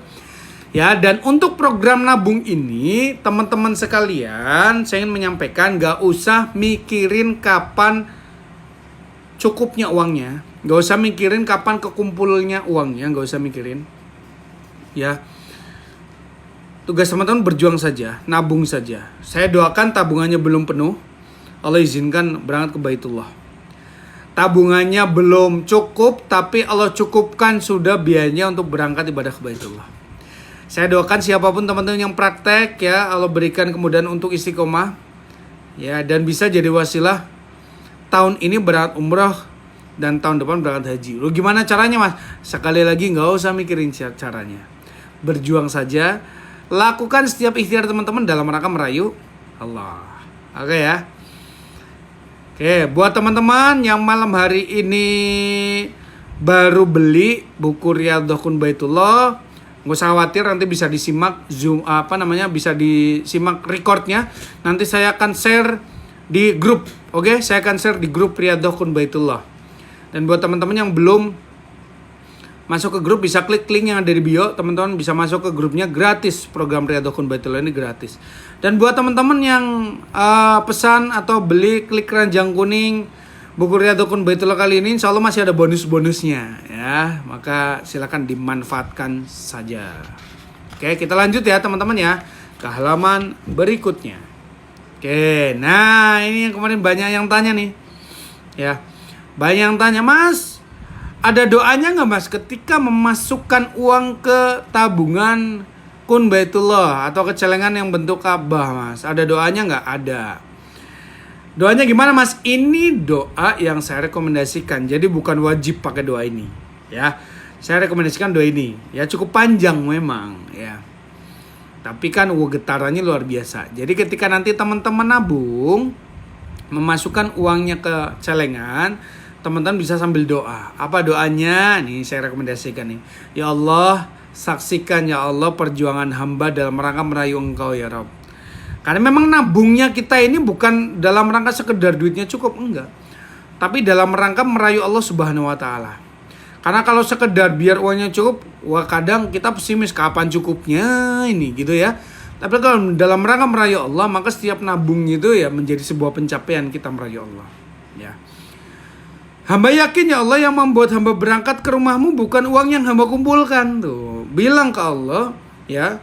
Ya, dan untuk program nabung ini, teman-teman sekalian, saya ingin menyampaikan gak usah mikirin kapan cukupnya uangnya. Gak usah mikirin kapan kekumpulnya uangnya. Gak usah mikirin. Ya. Tugas teman-teman berjuang saja, nabung saja. Saya doakan tabungannya belum penuh, Allah izinkan berangkat ke Baitullah. Tabungannya belum cukup, tapi Allah cukupkan sudah biayanya untuk berangkat ibadah ke Baitullah. Saya doakan siapapun teman-teman yang praktek ya, Allah berikan kemudahan untuk istiqomah. Ya, dan bisa jadi wasilah tahun ini berangkat umroh dan tahun depan berangkat haji. Lu gimana caranya, Mas? Sekali lagi gak usah mikirin caranya. Berjuang saja. Lakukan setiap ikhtiar teman-teman dalam rangka merayu Allah. Oke ya. Oke, buat teman-teman yang malam hari ini baru beli buku Riyadhah Kun Baitullah, nggak usah khawatir, nanti bisa disimak bisa disimak recordnya. Nanti saya akan share di grup. Oke, saya akan share di grup Riyadhah Kun Baitullah. Dan buat teman-teman yang belum masuk ke grup, bisa klik link yang ada di bio. Teman-teman bisa masuk ke grupnya gratis. Program Riyadhah Kun Baitullah ini gratis. Dan buat teman-teman yang pesan atau beli, klik keranjang kuning buku Riyadhah Kun Baitullah kali ini, insya Allah masih ada bonus-bonusnya ya. Maka silakan dimanfaatkan saja. Oke, kita lanjut ya teman-teman ya ke halaman berikutnya. Oke, nah ini yang kemarin banyak yang tanya nih ya. Banyak yang tanya, Mas, ada doanya nggak, Mas, ketika memasukkan uang ke tabungan Kun Baitullah atau ke celengan yang bentuk Ka'bah, Mas? Ada doanya nggak? Ada. Doanya gimana, Mas? Ini doa yang saya rekomendasikan. Jadi bukan wajib pakai doa ini, ya. Saya rekomendasikan doa ini. Ya cukup panjang memang, ya. Tapi kan getarannya luar biasa. Jadi ketika nanti teman-teman nabung, memasukkan uangnya ke celengan, teman-teman bisa sambil doa. Apa doanya? Nih saya rekomendasikan nih. Ya Allah, saksikan ya Allah perjuangan hamba dalam rangka merayu Engkau ya Rabb. Karena memang nabungnya kita ini bukan dalam rangka sekedar duitnya cukup, enggak. Tapi dalam rangka merayu Allah Subhanahu wa taala. Karena kalau sekedar biar uangnya cukup, wah kadang kita pesimis kapan cukupnya ini gitu ya. Tapi kalau dalam rangka merayu Allah, maka setiap nabung itu ya menjadi sebuah pencapaian kita merayu Allah. Ya. Hamba yakin ya Allah, yang membuat hamba berangkat ke rumahmu bukan uang yang hamba kumpulkan. Tuh, bilang ke Allah ya.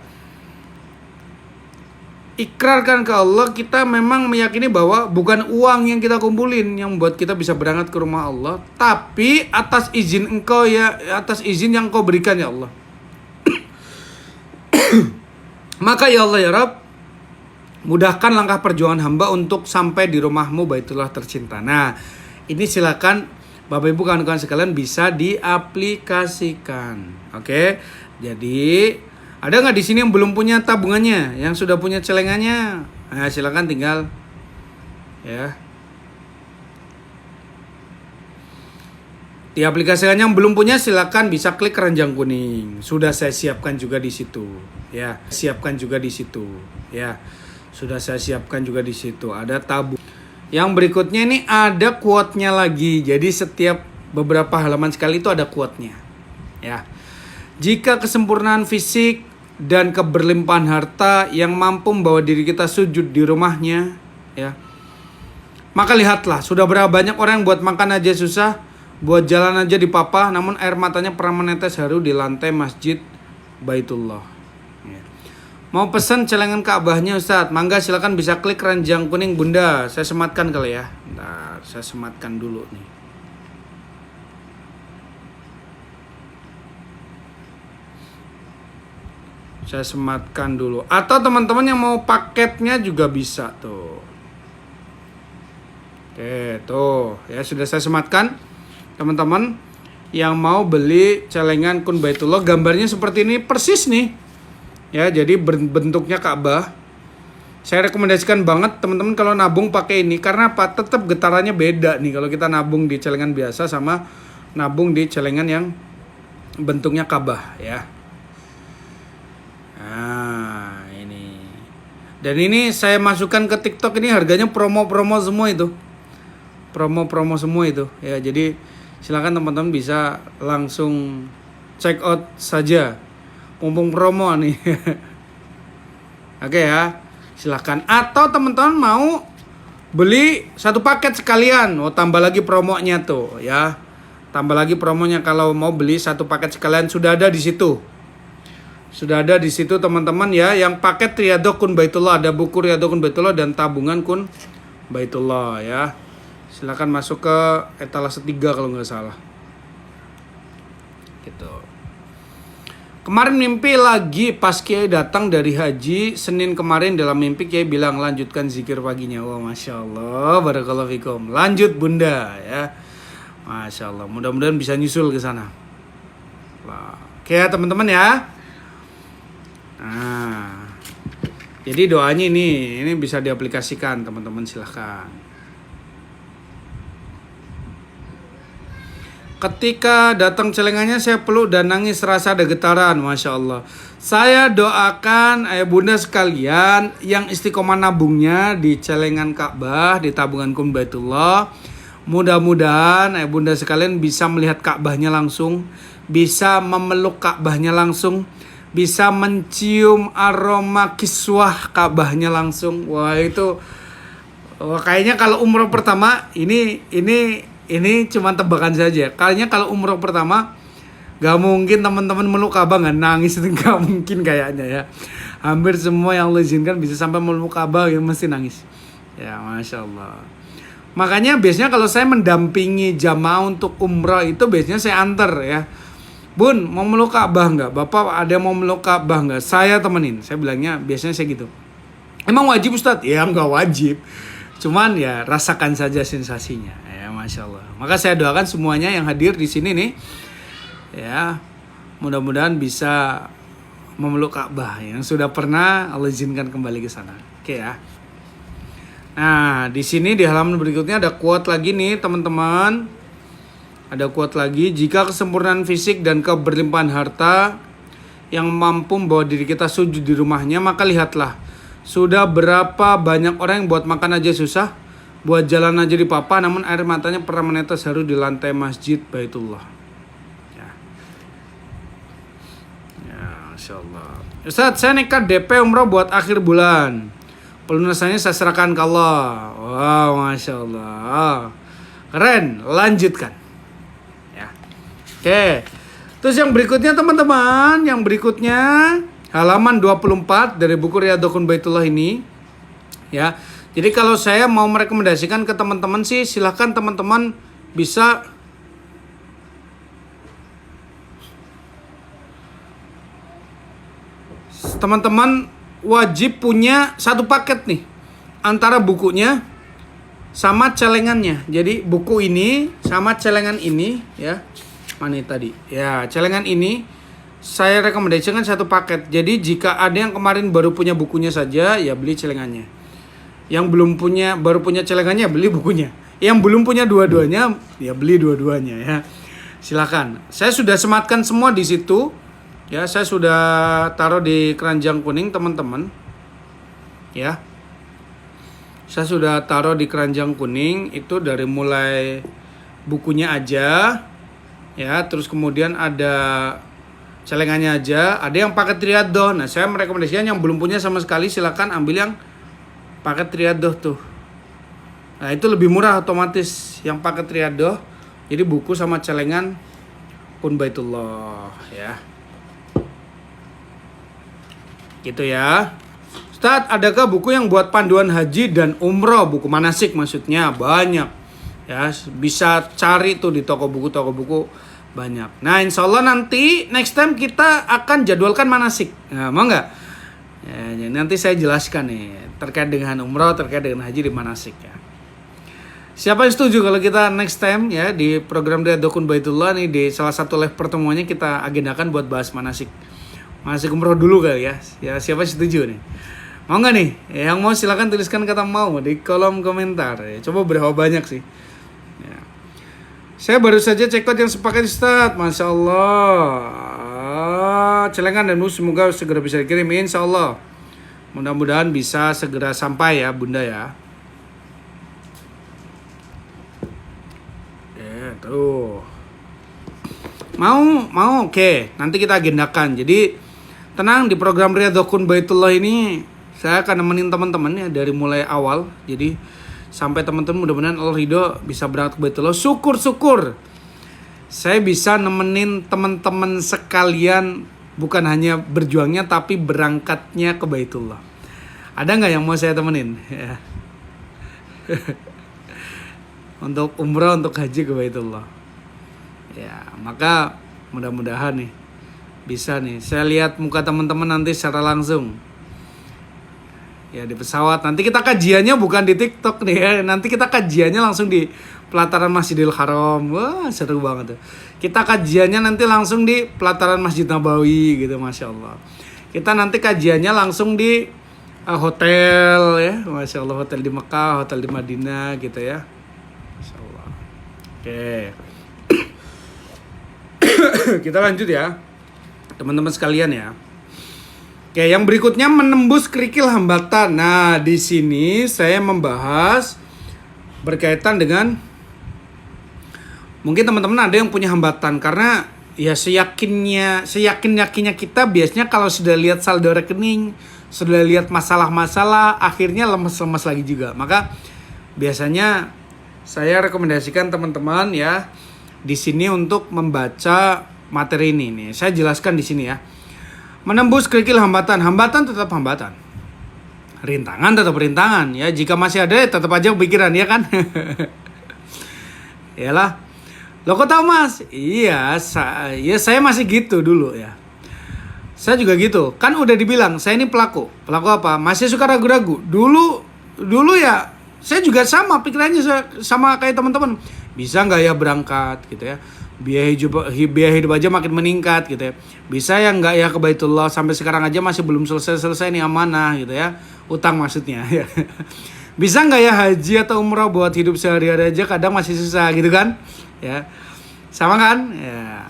Ikrarkan ke Allah, kita memang meyakini bahwa bukan uang yang kita kumpulin yang membuat kita bisa berangkat ke rumah Allah, tapi atas izin engkau ya, atas izin yang engkau berikan ya Allah. Maka ya Allah ya Rabb, mudahkan langkah perjuangan hamba untuk sampai di rumahmu Baitullah tercinta. Nah, ini silakan Bapak Ibu kawan-kawan sekalian bisa diaplikasikan. Oke. Jadi ada nggak di sini yang belum punya tabungannya, yang sudah punya celengannya? Nah, silakan tinggal ya. Diaplikasikan. Yang belum punya silakan bisa klik keranjang kuning. Sudah saya siapkan juga di situ. Ya, siapkan juga di situ. Ya, sudah saya siapkan juga di situ. Ada tabung. Yang berikutnya ini ada quote-nya lagi. Jadi setiap beberapa halaman sekali itu ada quote-nya. Ya. Jika kesempurnaan fisik dan keberlimpahan harta yang mampu membawa diri kita sujud di rumahnya, ya. Maka lihatlah, sudah berapa banyak orang yang buat makan aja susah, buat jalan aja dipapah, namun air matanya pernah menetes haru di lantai masjid Baitullah. Ya. Mau pesan celengan Ka'bahnya Ustadz? Mangga silakan bisa klik keranjang kuning Bunda. Saya sematkan kali ya. Bentar, saya sematkan dulu nih. Saya sematkan dulu. Atau teman-teman yang mau paketnya juga bisa tuh. Oke, tuh ya sudah saya sematkan. Teman-teman yang mau beli celengan Kun Baitullah, gambarnya seperti ini persis nih. Ya, jadi bentuknya Ka'bah. Saya rekomendasikan banget teman-teman kalau nabung pakai ini, karena apa? Tetap getarannya beda nih kalau kita nabung di celengan biasa sama nabung di celengan yang bentuknya Ka'bah ya. Nah, ini. Dan ini saya masukkan ke TikTok, ini harganya promo-promo semua itu. Promo-promo semua itu ya. Jadi silakan teman-teman bisa langsung check out saja. Mumpung promo nih. Oke ya, silakan. Atau teman-teman mau beli satu paket sekalian, tambah lagi promonya tuh ya. Tambah lagi promonya kalau mau beli satu paket sekalian, sudah ada di situ. Sudah ada di situ teman-teman ya, yang paket Riyadhah Kun Baitullah, ada buku Riyadhah Kun Baitullah dan tabungan Kun Baitullah ya. Silakan masuk ke etalase 3 kalau nggak salah. Gitu. Kemarin mimpi lagi pas Kiai datang dari haji. Senin kemarin dalam mimpi Kiai bilang lanjutkan zikir paginya. Wah, Masya Allah, barakallahu fikum. Lanjut Bunda ya. Masya Allah, mudah-mudahan bisa nyusul ke sana. Oke ya teman-teman ya. Nah, jadi doanya ini bisa diaplikasikan teman-teman, silahkan. Ketika datang celengannya saya peluk dan nangis, rasa ada getaran, Masya Allah. Saya doakan ayah bunda sekalian yang istiqomah nabungnya di celengan Ka'bah, di tabungan Kun Baitullah. Mudah-mudahan ayah bunda sekalian bisa melihat Ka'bahnya langsung, bisa memeluk Ka'bahnya langsung, bisa mencium aroma kiswah Ka'bahnya langsung. Wah itu, kayaknya kalau umroh pertama ini cuma tebakan saja. Kayaknya kalau umroh pertama gak mungkin teman-teman meluk Ka'bah gak nangis, itu gak mungkin kayaknya ya. Hampir semua yang Allah izinkan bisa sampai meluk Ka'bah ya mesti nangis. Ya Masya Allah. Makanya biasanya kalau saya mendampingi jamaah untuk umrah itu biasanya saya antar ya. Bun, mau meluk Ka'bah nggak? Bapak ada mau meluk Ka'bah nggak? Saya temenin. Saya bilangnya biasanya saya gitu. Emang wajib Ustadz? Ya nggak wajib. Cuman ya rasakan saja sensasinya. Ya Masya Allah. Maka saya doakan semuanya yang hadir di sini nih, ya mudah-mudahan bisa memeluk Ka'bah. Yang sudah pernah Allah izinkan kembali ke sana. Oke ya. Nah di sini di halaman berikutnya ada quote lagi nih teman-teman. Ada quote lagi, jika kesempurnaan fisik dan keberlimpahan harta yang mampu membawa diri kita sujud di rumahnya, maka lihatlah, Sudah berapa banyak orang yang buat makan aja susah, buat jalan aja di papa, namun air matanya pernah menetes harus di lantai masjid Baitullah. Ya, ya, Masya Allah. Ustadz, saya nekat DP umroh buat akhir bulan. Pelunasannya saya serahkan ke Allah. Wow, Masya Allah. Keren, lanjutkan. Ya. Oke. Terus yang berikutnya teman-teman, yang berikutnya halaman 24 dari buku Riyadhun Baitullah ini. Ya. Jadi kalau saya mau merekomendasikan ke teman-teman sih, silahkan teman-teman bisa teman-teman wajib punya satu paket nih antara bukunya sama celengannya. Jadi buku ini sama celengan ini ya. Mana tadi? Ya, celengan ini saya rekomendasikan satu paket. Jadi jika ada yang kemarin baru punya bukunya saja, ya beli celengannya. Yang belum punya, baru punya celengannya, beli bukunya. Yang belum punya dua-duanya, ya beli dua-duanya ya. Silakan. Saya sudah sematkan semua di situ. Ya, saya sudah taruh di keranjang kuning teman-teman. Ya. Saya sudah taruh di keranjang kuning itu dari mulai bukunya aja. Ya, terus kemudian ada celengannya aja, ada yang paket Riyadhun. Nah, saya merekomendasikan yang belum punya sama sekali silakan ambil yang paket Riyadhun tuh. Nah, itu lebih murah otomatis yang paket Riyadhun. Jadi buku sama celengan pun Baitullah ya. Gitu ya. Ustadz, adakah buku yang buat panduan haji dan umroh, buku manasik maksudnya? Banyak. Ya, bisa cari tuh di toko buku banyak. Nah, insya Allah nanti next time kita akan jadwalkan manasik. Nah, mau nggak? Ya, nanti saya jelaskan nih terkait dengan umroh, terkait dengan haji di manasik ya. Siapa yang setuju kalau kita next time ya di program Riyadhun Baitullah nih di salah satu live pertemuannya kita agendakan buat bahas manasik. Manasik umroh dulu kali ya. Ya, siapa yang setuju nih? Mau nggak nih? Yang mau silakan tuliskan kata mau di kolom komentar. Ya, coba berapa banyak sih? Ya. Saya baru saja check out yang sepaket Ustadz. Masya Allah. Celengan dan mus semoga segera bisa dikirim. Insya Allah. Mudah-mudahan bisa segera sampai ya Bunda ya. Tuh. Mau oke. Nanti kita agendakan. Jadi tenang, di program Riyadhun Baitullah ini saya akan nemenin teman-teman ya dari mulai awal. Jadi sampai teman-teman mudah-mudahan Allah ridho bisa berangkat ke Baitullah. Syukur-syukur saya bisa nemenin teman-teman sekalian, bukan hanya berjuangnya tapi berangkatnya ke Baitullah. Ada nggak yang mau saya temenin? Ya. Untuk umrah, untuk haji ke Baitullah. Ya, maka mudah-mudahan nih bisa nih. Saya lihat muka teman-teman nanti secara langsung. Ya, di pesawat. Nanti kita kajiannya bukan di TikTok nih ya. Nanti kita kajiannya langsung di pelataran Masjidil Haram. Wah, seru banget tuh. Kita kajiannya nanti langsung di pelataran Masjid Nabawi gitu, Masya Allah. Kita nanti kajiannya langsung di hotel ya. Masya Allah, hotel di Mekah, hotel di Madinah gitu ya. Masya Allah. Oke. Kita lanjut ya. Teman-teman sekalian ya. Oke, yang berikutnya menembus kerikil hambatan. Nah, di sini saya membahas berkaitan dengan mungkin teman-teman ada yang punya hambatan karena ya seyakin-yakinnya kita biasanya kalau sudah lihat saldo rekening, sudah lihat masalah-masalah, akhirnya lemes-lemes lagi juga. Maka biasanya saya rekomendasikan teman-teman ya di sini untuk membaca materi ini nih. Saya jelaskan di sini ya. Menembus kerikil hambatan, hambatan tetap hambatan. Rintangan tetap rintangan ya. Jika masih ada tetap aja pikiran ya kan. Yalah. Lo kok tahu Mas? Iya, saya masih gitu dulu ya. Saya juga gitu. Kan udah dibilang saya ini pelaku. Pelaku apa? Masih suka ragu-ragu. Dulu ya saya juga sama pikirannya sama kayak teman-teman. Bisa nggak ya berangkat gitu ya? Biaya hidup aja makin meningkat gitu ya. Bisa ya nggak ya ke Baitullah, sampai sekarang aja masih belum selesai nih amanah gitu ya. Utang maksudnya ya. Bisa nggak ya haji atau umrah buat hidup sehari-hari aja kadang masih susah gitu kan? Ya. Sama kan? Ya.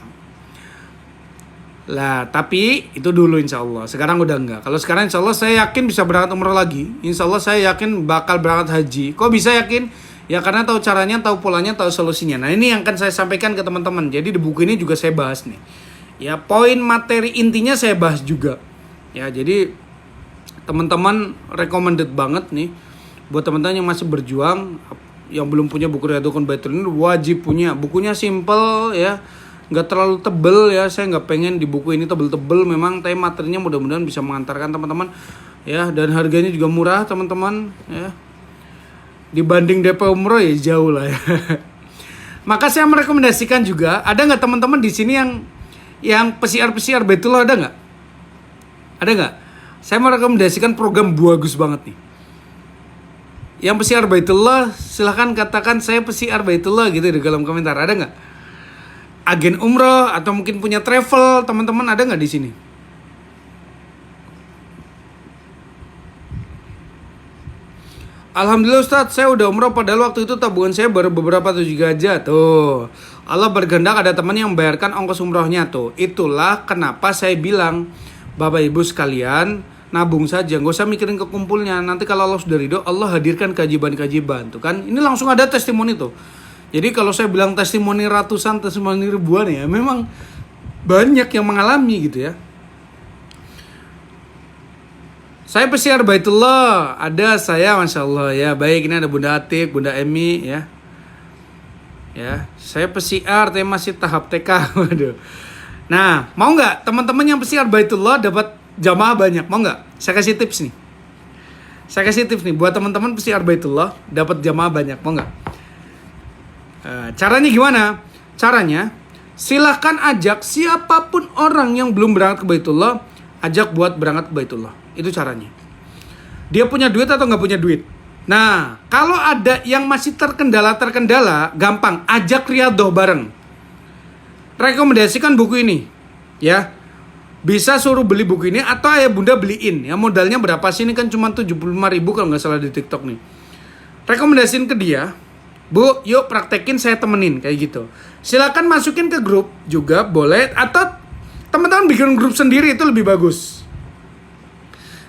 Lah, tapi itu dulu insya Allah. Sekarang udah enggak. Kalau sekarang insya Allah saya yakin bisa berangkat umroh lagi. Insya Allah saya yakin bakal berangkat haji. Kok bisa yakin? Ya karena tahu caranya, tahu polanya, tahu solusinya. Nah ini yang akan saya sampaikan ke teman-teman. Jadi di buku ini juga saya bahas nih. Ya poin materi intinya saya bahas juga. Ya jadi teman-teman recommended banget nih. Buat teman-teman yang masih berjuang, yang belum punya buku Riyadhul Baitul ini wajib punya. Bukunya simple ya. Nggak terlalu tebel ya, saya nggak pengen di buku ini tebel-tebel memang, tapi materinya mudah-mudahan bisa mengantarkan teman-teman ya, dan harganya juga murah teman-teman ya, dibanding DP umroh ya jauh lah ya. Maka saya merekomendasikan juga, ada nggak teman-teman di sini yang PCR Baitullah, ada nggak? Ada nggak? Saya merekomendasikan program bagus banget nih. Yang PCR Baitullah silahkan katakan saya PCR Baitullah gitu di kolom komentar, ada nggak? Agen umroh atau mungkin punya travel, teman-teman ada nggak di sini? Alhamdulillah Ustadz, saya udah umroh padahal waktu itu tabungan saya baru beberapa 7 aja tuh. Allah berkehendak ada teman yang membayarkan ongkos umrohnya tuh. Itulah kenapa saya bilang, Bapak Ibu sekalian, nabung saja, nggak usah mikirin kekumpulnya. Nanti kalau Allah sudah ridho, Allah hadirkan keajaiban-keajaiban tuh kan. Ini langsung ada testimoni tuh. Jadi kalau saya bilang testimoni ratusan, testimoni ribuan ya, memang banyak yang mengalami gitu ya. Saya PCR Baitullah, ada saya Masya Allah ya. Baik, ini ada Bunda Atik, Bunda Emi ya. Ya, saya PCR tapi masih tahap TK. Waduh. Nah, mau nggak teman-teman yang PCR Baitullah dapat jamaah banyak? Mau nggak? Saya kasih tips nih. Saya kasih tips nih buat teman-teman PCR Baitullah dapat jamaah banyak, mau nggak? Caranya gimana? Caranya silahkan ajak siapapun orang yang belum berangkat ke Baitullah, ajak buat berangkat ke Baitullah. Itu caranya. Dia punya duit atau nggak punya duit. Nah, kalau ada yang masih terkendala, gampang, ajak Riyadhah bareng. Rekomendasikan buku ini, ya. Bisa suruh beli buku ini atau ayah bunda beliin. Ya modalnya berapa sih? Ini kan cuma 75.000 kalau nggak salah di TikTok nih. Rekomendasiin ke dia. Bu, yuk praktekin, saya temenin kayak gitu. Silakan masukin ke grup juga boleh, atau teman-teman bikin grup sendiri itu lebih bagus.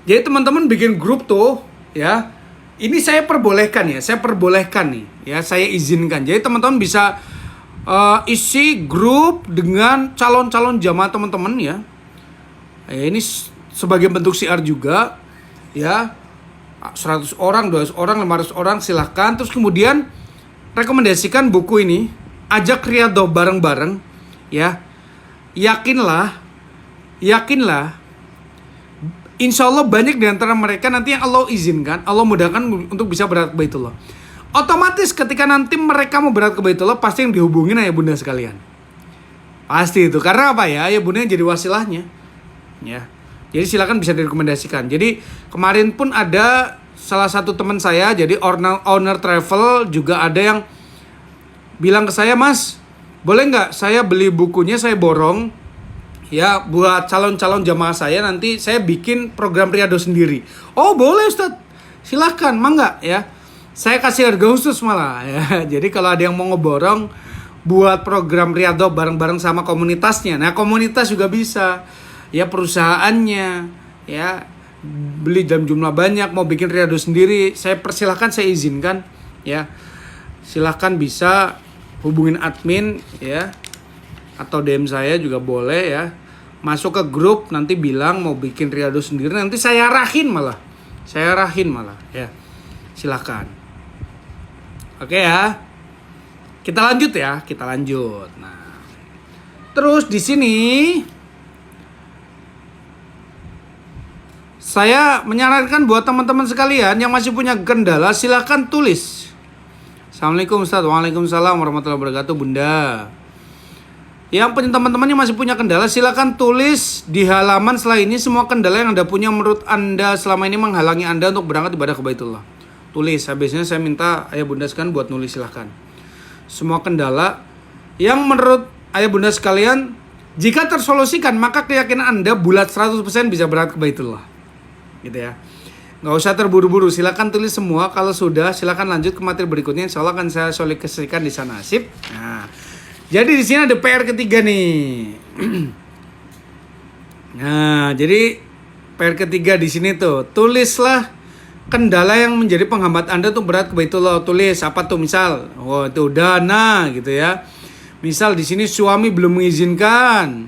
Jadi teman-teman bikin grup tuh ya. Ini saya perbolehkan nih, ya, saya izinkan. Jadi teman-teman bisa isi grup dengan calon-calon jamaah teman-teman ya. Ini sebagai bentuk siar juga ya. 100 orang, 200 orang, 500 orang silahkan. Terus kemudian rekomendasikan buku ini, ajak Riyadhah bareng-bareng ya. Yakinlah insya Allah banyak di antara mereka nanti yang Allah izinkan, Allah mudahkan untuk bisa berangkat ke Baitullah. Otomatis ketika nanti mereka mau berangkat ke Baitullah, pasti yang dihubungin ayah bunda sekalian. Pasti itu, karena apa ya, ayah bunda jadi wasilahnya ya. Jadi silakan bisa direkomendasikan. Jadi kemarin pun ada salah satu teman saya, jadi owner travel juga ada yang bilang ke saya, Mas, boleh nggak saya beli bukunya, saya borong ya buat calon-calon jamaah saya, nanti saya bikin program Riyadhah sendiri. Oh boleh Ustadz, silahkan, mangga ya. Saya kasih harga khusus malah ya. Jadi kalau ada yang mau ngeborong buat program Riyadhah bareng-bareng sama komunitasnya, nah komunitas juga bisa ya, perusahaannya ya, beli dalam jumlah banyak, mau bikin Riyadhah sendiri, saya persilahkan, saya izinkan ya. Silahkan bisa hubungin admin ya, atau DM saya juga boleh ya. Masuk ke grup, nanti bilang mau bikin Riyadhah sendiri, nanti saya arahin malah ya. Silahkan. Oke ya. Kita lanjut. Nah, terus di sini saya menyarankan buat teman-teman sekalian yang masih punya kendala, silahkan tulis. Assalamualaikum Ustaz. Waalaikumsalam warahmatullahi wabarakatuh Bunda. Yang teman-teman yang masih punya kendala, silahkan tulis di halaman setelah ini semua kendala yang Anda punya menurut Anda selama ini menghalangi Anda untuk berangkat ibadah ke Baitullah. Tulis, habisnya saya minta ayah bunda sekalian buat nulis, silahkan. Semua kendala yang menurut ayah bunda sekalian, jika tersolusikan maka keyakinan Anda bulat 100% bisa berangkat ke Baitullah. Gitu ya. Nggak usah terburu-buru, silakan tulis semua. Kalau sudah, silakan lanjut ke materi berikutnya. Insya Allah akan saya solusikan di sana. Sip. Nah, jadi di sini ada PR ketiga nih. Nah, jadi PR ketiga di sini tuh, tulislah kendala yang menjadi penghambat Anda tuh berat ke Baitullah. Tulis apa tuh, misal, oh itu dana gitu ya. Misal di sini suami belum mengizinkan,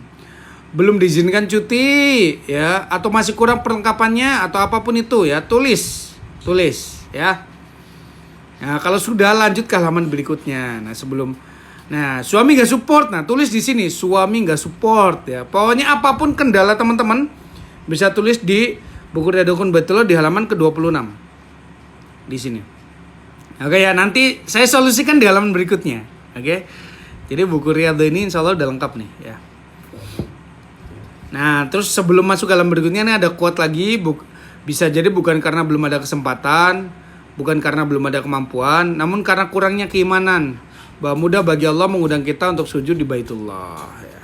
belum diizinkan cuti ya, atau masih kurang perlengkapannya atau apapun itu ya, tulis ya. Nah, kalau sudah lanjut ke halaman berikutnya. Nah, suami gak support. Nah, tulis di sini suami gak support ya. Pokoknya apapun kendala teman-teman bisa tulis di buku Riyadhah Kun Baitullah di halaman ke-26. Di sini. Oke ya, nanti saya solusikan di halaman berikutnya. Oke. Jadi buku Riyadhah ini insya Allah udah lengkap nih ya. Nah, terus sebelum masuk ke halaman berikutnya nih ada quote lagi. Bisa jadi bukan karena belum ada kesempatan, bukan karena belum ada kemampuan, namun karena kurangnya keimanan bahwa mudah bagi Allah mengundang kita untuk sujud di Baitullah ya.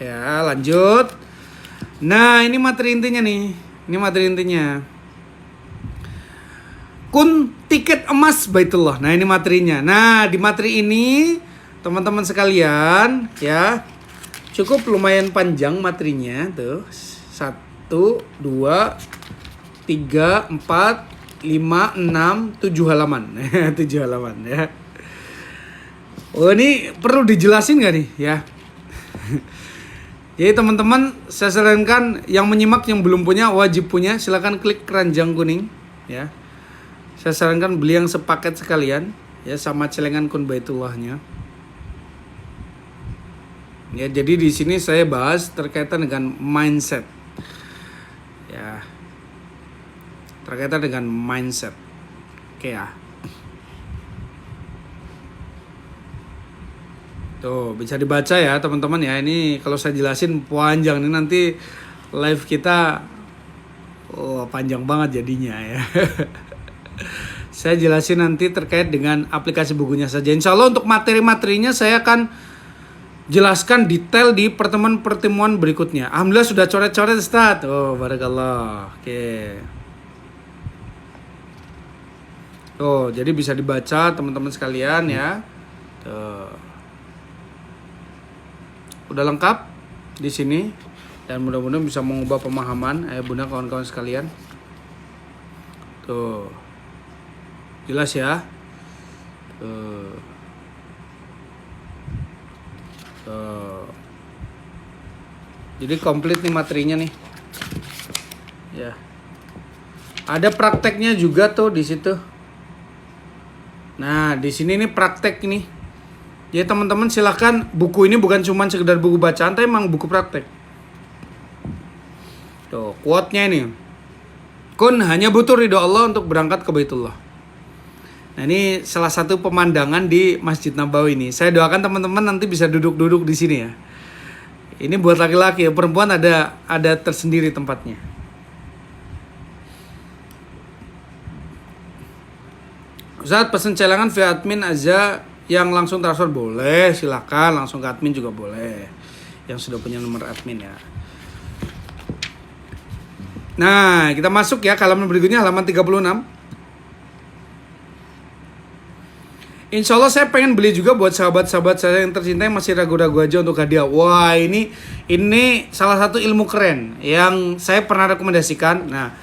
Ya, lanjut. Nah, ini materi intinya nih. Ini materi intinya. Kun tiket emas Baitullah. Nah, ini materinya. Nah, di materi ini teman-teman sekalian ya, cukup lumayan panjang materinya tuh. 1 2 3 4 5 6 7 halaman. 7 halaman ya. Oh, ini perlu dijelasin gak nih ya? Jadi teman-teman, saya sarankan yang menyimak yang belum punya, wajib punya, silakan klik keranjang kuning ya. Saya sarankan beli yang sepaket sekalian ya, sama celengan Kun Baitullahnya. Ya, jadi di sini saya bahas terkaitan dengan mindset. Ya. Terkaitan dengan mindset. Oke ya. Tuh, bisa dibaca ya teman-teman ya. Ini kalau saya jelasin panjang nih, nanti live kita panjang banget jadinya ya. Saya jelasin nanti terkait dengan aplikasi bukunya saja. Insya Allah untuk materi-materinya saya akan jelaskan detail di pertemuan-pertemuan berikutnya. Alhamdulillah sudah coret-coret Ustaz. Oh, barakallah. Oke. Oh, jadi bisa dibaca teman-teman sekalian ya. Tuh. Udah lengkap di sini dan mudah-mudahan bisa mengubah pemahaman ayah bunda kawan-kawan sekalian. Tuh. Jelas ya. Tuh. Tuh. Jadi komplit nih materinya nih. Ya. Ada prakteknya juga tuh di situ. Nah, di sini nih praktek nih. Ya teman-teman silakan, buku ini bukan cuma sekedar buku bacaan, tapi emang buku praktek. Tuh, quote-nya ini. Kun hanya butuh ridho Allah untuk berangkat ke Baitullah. Nah, ini salah satu pemandangan di Masjid Nabawi ini. Saya doakan teman-teman nanti bisa duduk-duduk di sini ya. Ini buat laki-laki ya, perempuan ada tersendiri tempatnya. Ustaz, pesen celengan via admin aja. Yang langsung transfer boleh, silakan langsung ke admin juga boleh. Yang sudah punya nomor admin ya. Nah, kita masuk ya ke halaman berikutnya, halaman 36. Insya Allah saya pengen beli juga buat sahabat-sahabat saya yang tercinta yang masih ragu-ragu aja untuk hadiah. Wah, ini salah satu ilmu keren yang saya pernah rekomendasikan. Nah,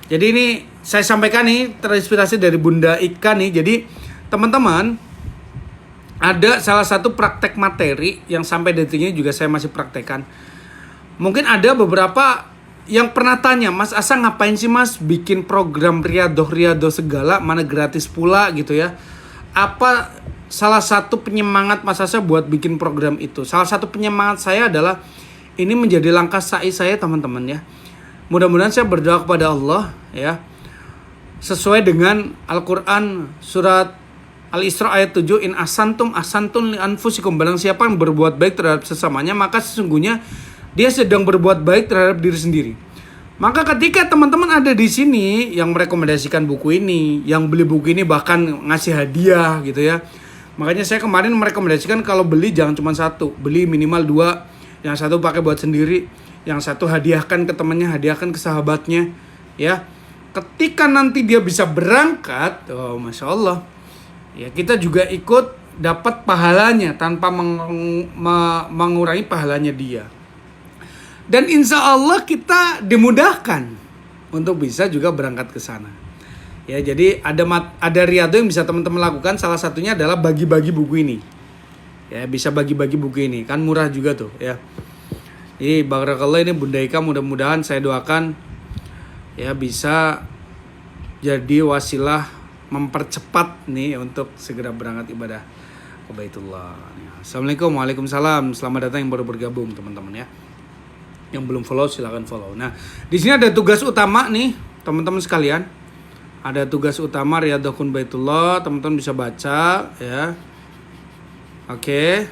jadi ini saya sampaikan nih terinspirasi dari Bunda Ika nih. Jadi teman-teman, ada salah satu praktek materi yang sampai detik ini juga saya masih praktekkan. Mungkin ada beberapa yang pernah tanya, Mas Asa ngapain sih Mas bikin program Riyadhah segala, mana gratis pula gitu ya. Apa salah satu penyemangat Mas Asa buat bikin program itu? Salah satu penyemangat saya adalah ini menjadi langkah sa'i saya teman-teman ya. Mudah-mudahan saya berdoa kepada Allah ya, sesuai dengan Al-Quran surat Al-Isra ayat 7, in asantum li anfusikum, barang siapa yang berbuat baik terhadap sesamanya maka sesungguhnya dia sedang berbuat baik terhadap diri sendiri. Maka ketika teman-teman ada di sini yang merekomendasikan buku ini, yang beli buku ini bahkan ngasih hadiah gitu ya. Makanya saya kemarin merekomendasikan kalau beli jangan cuma satu, beli minimal 2. Yang satu pakai buat sendiri, yang satu hadiahkan ke temannya, hadiahkan ke sahabatnya ya. Ketika nanti dia bisa berangkat, oh Masya Allah, ya kita juga ikut dapat pahalanya tanpa mengurangi pahalanya dia. Dan insya Allah kita dimudahkan untuk bisa juga berangkat ke sana. Ya, jadi ada riyadhah yang bisa teman-teman lakukan. Salah satunya adalah bagi-bagi buku ini. Ya, bisa bagi-bagi buku ini, kan murah juga tuh ya. Jadi barakallah, ini Bunda Ika mudah-mudahan saya doakan ya bisa jadi wasilah mempercepat nih untuk segera berangkat ibadah ke Baitullah. Assalamualaikum, waalaikumsalam. Selamat datang yang baru bergabung teman-teman ya. Yang belum follow silakan follow. Nah, di sini ada tugas utama nih teman-teman sekalian. Ada tugas utama Riyadhah Kun Baitullah, teman-teman bisa baca ya. Oke.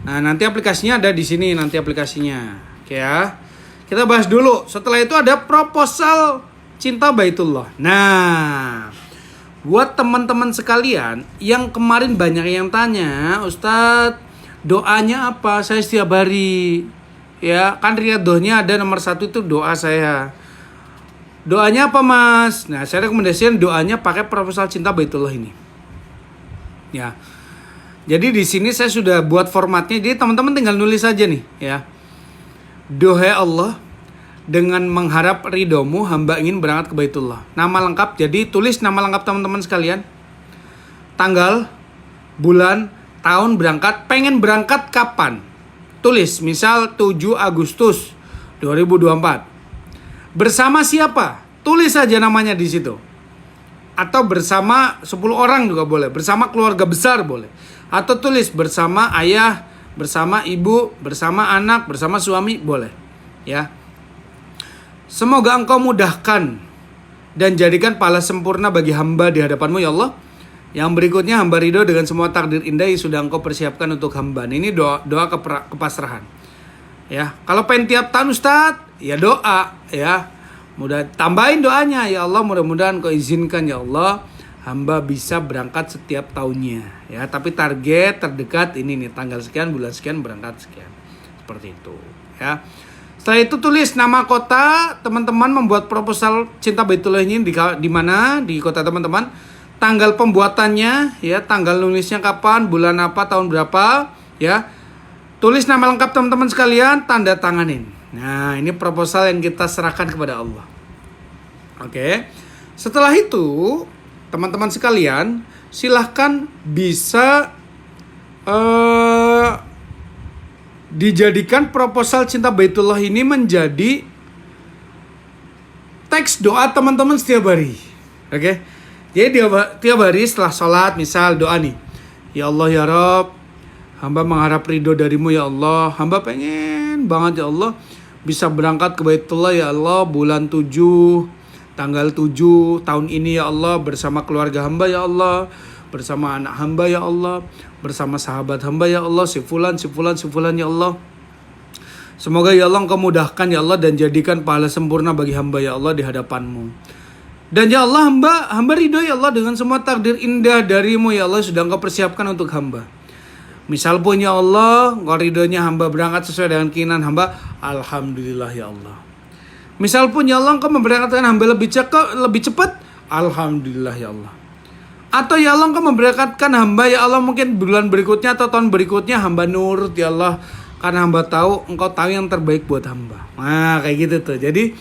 Nah, nanti aplikasinya ada di sini, nanti aplikasinya. Oke ya. Kita bahas dulu. Setelah itu ada proposal Cinta Baitullah. Nah, buat teman-teman sekalian yang kemarin banyak yang tanya, Ustadz, doanya apa? Saya setiap hari ya, kan riyadhahnya ada nomor 1 itu doa saya. Doanya apa Mas? Nah, saya rekomendasikan doanya pakai proposal Cinta Baitullah ini. Ya. Jadi di sini saya sudah buat formatnya. Jadi teman-teman tinggal nulis saja nih, ya. Doa Allah, dengan mengharap ridhomu hamba ingin berangkat ke Baitullah. Nama lengkap. Jadi tulis nama lengkap teman-teman sekalian. Tanggal, bulan, tahun berangkat, pengen berangkat kapan? Tulis, misal 7 Agustus 2024. Bersama siapa? Tulis saja namanya di situ. Atau bersama 10 orang juga boleh. Bersama keluarga besar boleh. Atau tulis bersama ayah, bersama ibu, bersama anak, bersama suami boleh. Ya. Semoga engkau mudahkan dan jadikan pahala sempurna bagi hamba di hadapanmu ya Allah. Yang berikutnya hamba ridho dengan semua takdir indah yang sudah engkau persiapkan untuk hamba. Ini doa kepasrahan. Ya, kalau pengen tiap tahun Ustadz, ya doa ya. Mudah tambahin doanya, ya Allah mudah-mudahan kau izinkan ya Allah hamba bisa berangkat setiap tahunnya ya. Tapi target terdekat ini nih, tanggal sekian, bulan sekian, berangkat sekian. Seperti itu ya. Setelah itu tulis nama kota, teman-teman membuat proposal Cinta Baitullah ini di mana, di kota teman-teman. Tanggal pembuatannya ya, tanggal nulisnya kapan, bulan apa, tahun berapa ya. Tulis nama lengkap teman-teman sekalian, tanda tanganin. Nah, ini proposal yang kita serahkan kepada Allah. Oke. Setelah itu, teman-teman sekalian, silahkan bisa dijadikan proposal Cinta Baitullah ini menjadi teks doa teman-teman setiap hari. Oke. Jadi tiap hari setelah sholat, misal doa nih. Ya Allah ya Rabb, hamba mengharap ridho darimu ya Allah. Hamba pengen banget ya Allah bisa berangkat ke Baitullah ya Allah bulan 7, tanggal 7 tahun ini ya Allah, bersama keluarga hamba ya Allah, bersama anak hamba ya Allah, bersama sahabat hamba ya Allah, si fulan ya Allah. Semoga ya Allah engkau mudahkan ya Allah dan jadikan pahala sempurna bagi hamba ya Allah di hadapanmu. Dan ya Allah hamba ridho ya Allah dengan semua takdir indah darimu ya Allah sudah engkau persiapkan untuk hamba. Misal pun ya Allah, engkau ridhonya hamba berangkat sesuai dengan keinginan hamba, alhamdulillah ya Allah. Misal pun ya Allah engkau memberangkatkan hamba lebih cepat, alhamdulillah ya Allah. Atau ya Allah engkau memberangkatkan hamba ya Allah mungkin bulan berikutnya atau tahun berikutnya, hamba nurut ya Allah, karena hamba tahu engkau tahu yang terbaik buat hamba. Nah kayak gitu tuh. Jadi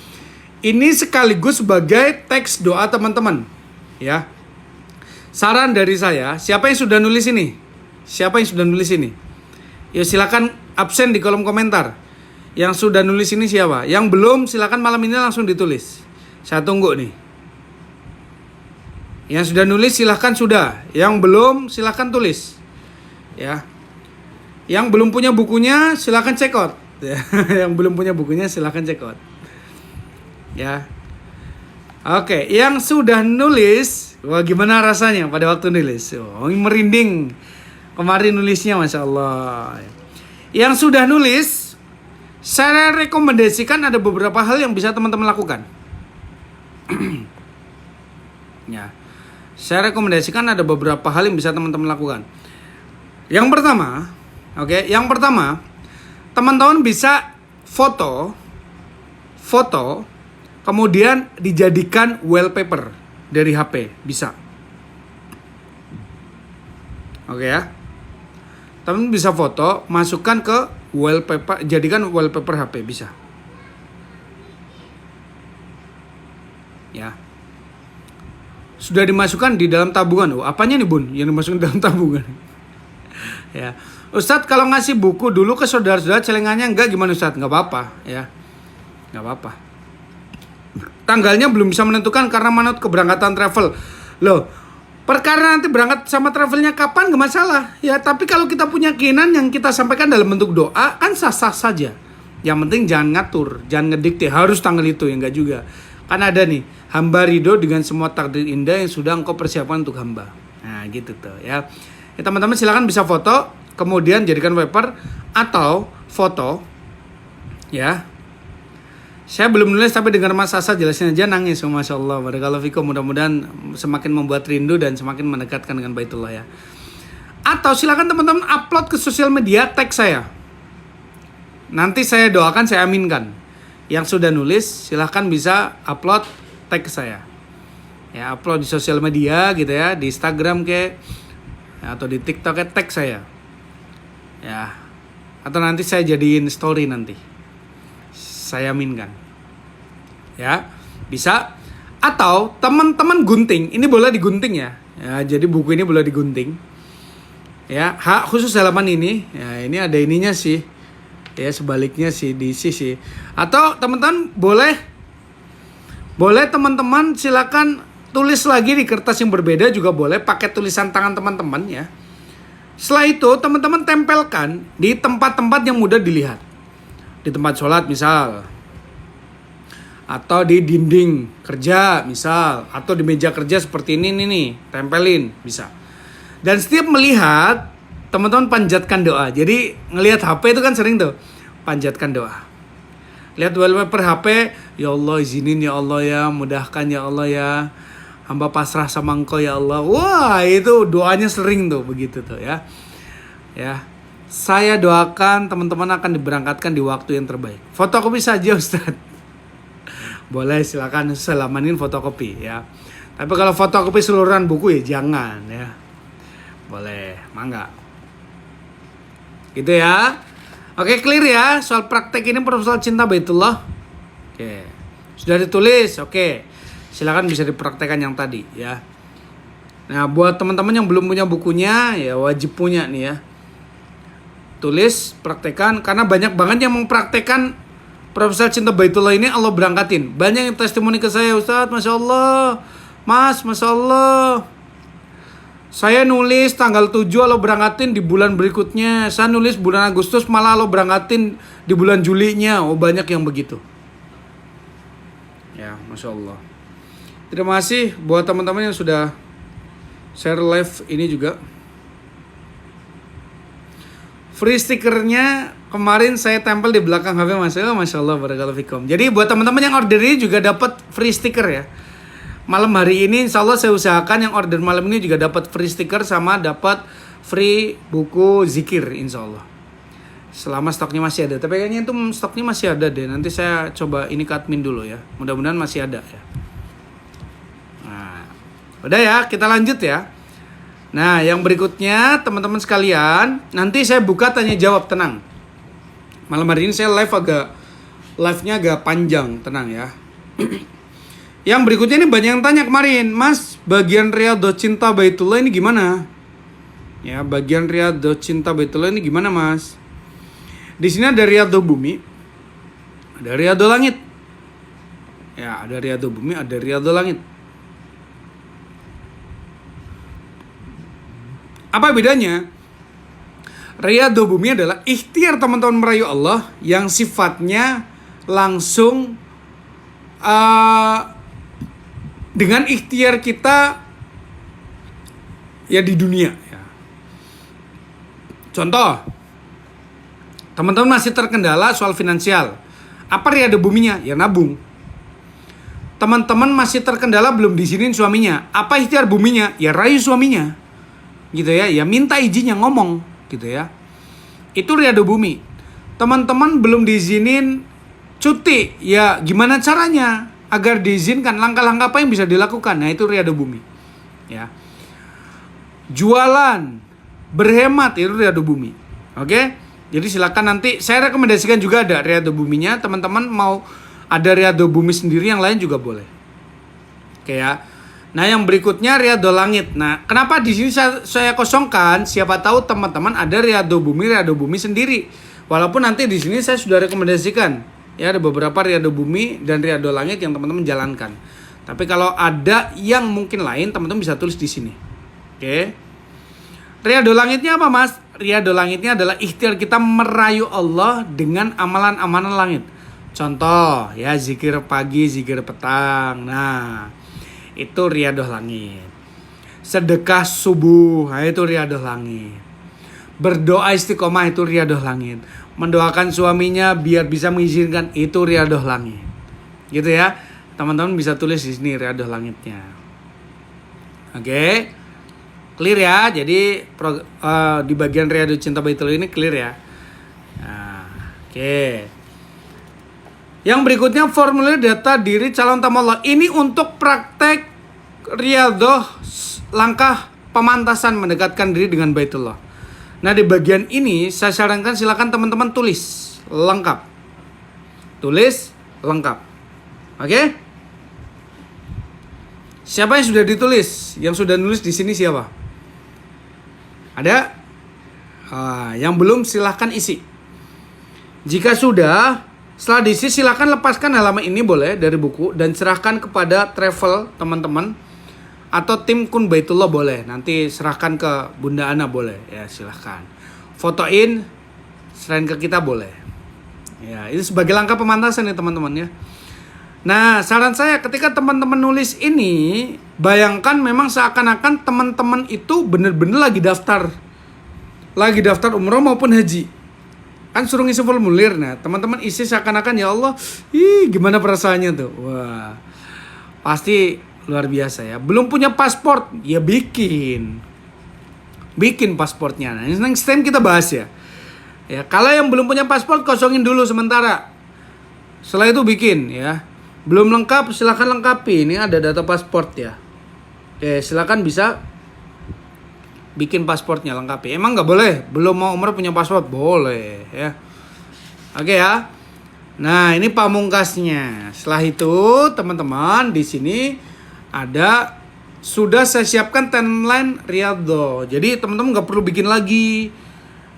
ini sekaligus sebagai teks doa teman-teman ya. Saran dari saya, siapa yang sudah nulis ini? Siapa yang sudah nulis ini? Ya silakan absen di kolom komentar. Yang sudah nulis ini siapa? Yang belum silakan malam ini langsung ditulis. Saya tunggu nih. Yang sudah nulis silakan sudah. Yang belum silakan tulis. Ya. Yang belum punya bukunya silakan check out. Ya. Yang belum punya bukunya silakan check out. Ya. Oke, yang sudah nulis, wah gimana rasanya pada waktu nulis? Oh, merinding. Kemarin nulisnya Masya Allah. Yang sudah nulis, saya rekomendasikan ada beberapa hal yang bisa teman-teman lakukan. Ya, saya rekomendasikan ada beberapa hal yang bisa teman-teman lakukan. Yang pertama, teman-teman bisa foto, kemudian dijadikan wallpaper dari HP, bisa. Oke ya. Teman bisa foto, masukkan ke Wallpaper, jadikan wallpaper HP bisa. Ya. Sudah dimasukkan di dalam tabungan. Oh, apanya nih Bun yang dimasukkan dalam tabungan? Ya. Ustadz kalau ngasih buku dulu ke saudara-saudara celengannya enggak gimana Ustadz? Enggak apa-apa ya. Enggak apa-apa. Tanggalnya belum bisa menentukan karena manut keberangkatan travel. Loh, perkara nanti berangkat sama travelnya kapan gak masalah. Ya, tapi kalau kita punya keinginan yang kita sampaikan dalam bentuk doa kan sah-sah saja. Yang penting jangan ngatur, jangan ngedikte harus tanggal itu, ya enggak juga. Kan ada nih, hamba ridho dengan semua takdir indah yang sudah engkau persiapkan untuk hamba. Nah, gitu tuh ya. Ya teman-teman silakan bisa foto, kemudian jadikan wallpaper atau foto ya. Saya belum nulis tapi dengar Mas Asa jelasin aja nangis. Masya Allah, barakallahu fikum. Mudah-mudahan semakin membuat rindu dan semakin mendekatkan dengan Baitullah ya. Atau silakan teman-teman upload ke sosial media, tag saya. Nanti saya doakan, saya aminkan. Yang sudah nulis silahkan bisa upload tag saya. Ya, upload di sosial media gitu ya, di Instagram ya, atau di TikTok tag saya. Ya. Atau nanti saya jadiin story nanti. Saya aminkan. Ya, bisa. Atau teman-teman gunting, ini boleh digunting ya. Ya, jadi buku ini boleh digunting. Ya, khusus halaman ini. Ya, ini ada ininya sih. Ya, sebaliknya sih diisi sih. Atau teman-teman boleh teman-teman silakan tulis lagi di kertas yang berbeda juga boleh, pakai tulisan tangan teman-teman ya. Setelah itu teman-teman tempelkan di tempat-tempat yang mudah dilihat. Di tempat sholat misal, atau di dinding kerja misal, atau di meja kerja seperti ini nih, tempelin bisa. Dan setiap melihat, teman-teman panjatkan doa. Jadi ngelihat HP itu kan sering tuh, panjatkan doa. Lihat wallpaper HP, ya Allah izinin ya Allah ya, mudahkan ya Allah ya, hamba pasrah sama engkau ya Allah. Wah itu doanya sering tuh begitu tuh ya. Ya. Saya doakan teman-teman akan diberangkatkan di waktu yang terbaik. Fotokopi saja Ustadz. Boleh silakan selamanin fotokopi ya. Tapi kalau fotokopi seluruhan buku ya jangan ya. Boleh, mangga. Gitu ya. Oke, clear ya soal praktek ini proposal cinta Baitullah. Oke. Sudah ditulis? Oke. Silakan bisa dipraktekkan yang tadi ya. Nah, buat teman-teman yang belum punya bukunya ya wajib punya nih ya. Tulis, praktekkan, karena banyak banget yang mempraktekkan proposal cinta Baitullah ini Allah berangkatin. Banyak yang testimoni ke saya, Ustadz, Masya Allah, Mas, Masya Allah. Saya nulis tanggal 7 Allah berangkatin di bulan berikutnya. Saya nulis bulan Agustus malah Allah berangkatin di bulan Julinya. Oh banyak yang begitu. Ya, Masya Allah. Terima kasih buat teman-teman yang sudah share live ini juga. Free stickernya kemarin saya tempel di belakang HP Mas. Masya Allah, barakallahu fikum. Jadi buat teman-teman yang order ini juga dapat free sticker ya. Malam hari ini insya Allah saya usahakan yang order malam ini juga dapat free sticker sama dapat free buku zikir insya Allah. Selama stoknya masih ada. Tapi kayaknya itu stoknya masih ada deh. Nanti saya coba ini ke admin dulu ya. Mudah-mudahan masih ada ya. Nah, udah ya, kita lanjut ya. Nah, yang berikutnya teman-teman sekalian, nanti saya buka tanya jawab, tenang. Malam hari ini saya live-nya agak panjang, tenang ya. Yang berikutnya ini banyak yang tanya kemarin, Mas, bagian Riyadhah Cinta Baitullah ini gimana? Ya, bagian Riyadhah Cinta Baitullah ini gimana, Mas? Di sini ada Riyadhah Bumi, ada Riyadhah Langit. Ya, ada Riyadhah Bumi, ada Riyadhah Langit. Apa bedanya? Riyadhah Bumi adalah ikhtiar teman-teman merayu Allah yang sifatnya langsung dengan ikhtiar kita ya di dunia. Ya. Contoh, teman-teman masih terkendala soal finansial. Apa Riyadhah Buminya? Ya nabung. Teman-teman masih terkendala belum diizinin suaminya. Apa ikhtiar buminya? Ya rayu suaminya. Gitu ya, ya minta izinnya ngomong gitu ya. Itu Riyadhah Bumi. Teman-teman belum diizinin cuti, ya gimana caranya agar diizinkan, langkah-langkah apa yang bisa dilakukan. Nah, itu Riyadhah Bumi. Ya. Jualan, berhemat itu Riyadhah Bumi. Oke? Jadi silakan nanti saya rekomendasikan juga ada Riyadhah Buminya. Teman-teman mau ada Riyadhah Bumi sendiri, yang lain juga boleh. Oke ya. Nah, yang berikutnya Riyadhah Langit. Nah, kenapa di sini saya kosongkan? Siapa tahu teman-teman ada Riyadhah Bumi sendiri. Walaupun nanti di sini saya sudah rekomendasikan ya, ada beberapa Riyadhah Bumi dan Riyadhah Langit yang teman-teman jalankan. Tapi kalau ada yang mungkin lain, teman-teman bisa tulis di sini. Oke. Riyadhah Langitnya apa, Mas? Riyadhah Langitnya adalah ikhtiar kita merayu Allah dengan amalan-amalan langit. Contoh ya, zikir pagi, zikir petang. Nah, itu Riyadhah Langit. Sedekah subuh, nah itu Riyadhah Langit. Berdoa istiqomah, itu Riyadhah Langit. Mendoakan suaminya biar bisa mengizinkan, itu Riyadhah Langit. Gitu ya. Teman-teman bisa tulis di sini Riyadhah Langitnya. Oke. Clear ya. Jadi di bagian Riyadhah Cinta Baitullah ini clear ya. Nah, oke. Yang berikutnya formulir data diri calon tamu Allah. Ini untuk praktek Riyadhah, langkah pemantasan mendekatkan diri dengan Baitullah. Nah, di bagian ini saya sarankan silakan teman-teman tulis lengkap. Tulis lengkap. Oke? Siapa yang sudah ditulis? Yang sudah nulis di sini siapa? Ada? Yang belum silahkan isi. Jika sudah, setelah diisi silahkan lepaskan halaman ini boleh dari buku dan serahkan kepada travel teman-teman atau tim Kun Baitullah boleh. Nanti serahkan ke Bunda Ana boleh. Ya, silahkan. Fotoin, serahin ke kita boleh. Ya, ini sebagai langkah pemantasan ya teman-teman ya. Nah, saran saya ketika teman-teman nulis ini, bayangkan memang seakan-akan teman-teman itu benar-benar lagi daftar umroh maupun haji. Kan suruh ngisi formulir. Nah, teman-teman isi seakan-akan, ya Allah, gimana perasaannya tuh. Wah, pasti luar biasa ya. Belum punya paspor, ya bikin pasportnya. Nah, next time kita bahas ya. Ya, kalau yang belum punya paspor kosongin dulu sementara. Setelah itu bikin ya. Belum lengkap, silakan lengkapi. Ini ada data paspor ya. Oke, silakan bisa bikin pasportnya lengkapi. Emang nggak boleh? Belum mau umroh punya paspor? Boleh ya. Oke ya. Nah, ini pamungkasnya. Setelah itu, teman-teman di sini ada sudah saya siapkan timeline Riyadhah. Jadi teman-teman nggak perlu bikin lagi.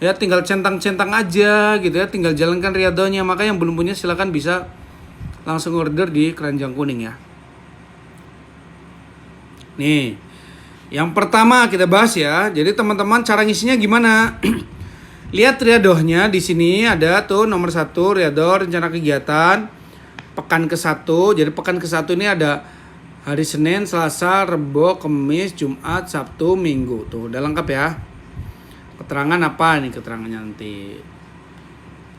Ya, tinggal centang-centang aja gitu ya. Tinggal jalankan Riyadhahnya. Maka yang belum punya silakan bisa langsung order di keranjang kuning ya. Nih, yang pertama kita bahas ya. Jadi teman-teman cara ngisinya gimana? Lihat Riyadhahnya di sini ada tuh nomor 1 Riyadhah rencana kegiatan pekan ke-1. Jadi pekan ke-1 ini ada hari Senin, Selasa, Rebo, Kamis, Jumat, Sabtu, Minggu. Tuh udah lengkap ya. Keterangan apa nih keterangannya nanti?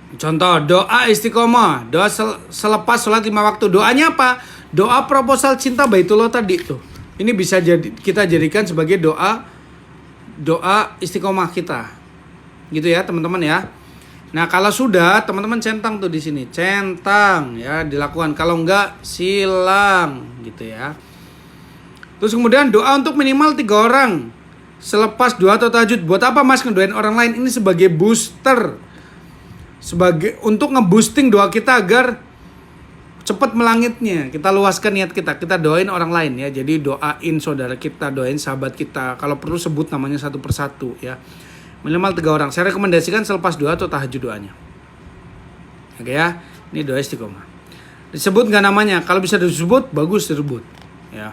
Contoh doa istiqomah, doa selepas sholat 5 waktu. Doanya apa? Doa proposal cinta Baitullah tadi tuh. Ini bisa kita jadikan sebagai doa istiqomah kita. Gitu ya, teman-teman ya. Nah, kalau sudah teman-teman centang tuh di sini. Centang ya, dilakukan. Kalau enggak silang gitu ya. Terus kemudian doa untuk minimal 3 orang selepas doa atau tahajud. Buat apa Mas ngedoain orang lain? Ini sebagai booster. Untuk nge-boosting doa kita agar cepat melangitnya. Kita luaskan niat kita doain orang lain ya. Jadi doain saudara kita, doain sahabat kita. Kalau perlu sebut namanya satu persatu ya. Minimal 3 orang. Saya rekomendasikan selepas doa atau tahajud doanya. Oke ya. Ini doa istiqomah. Disebut nggak namanya? Kalau bisa disebut, bagus disebut ya.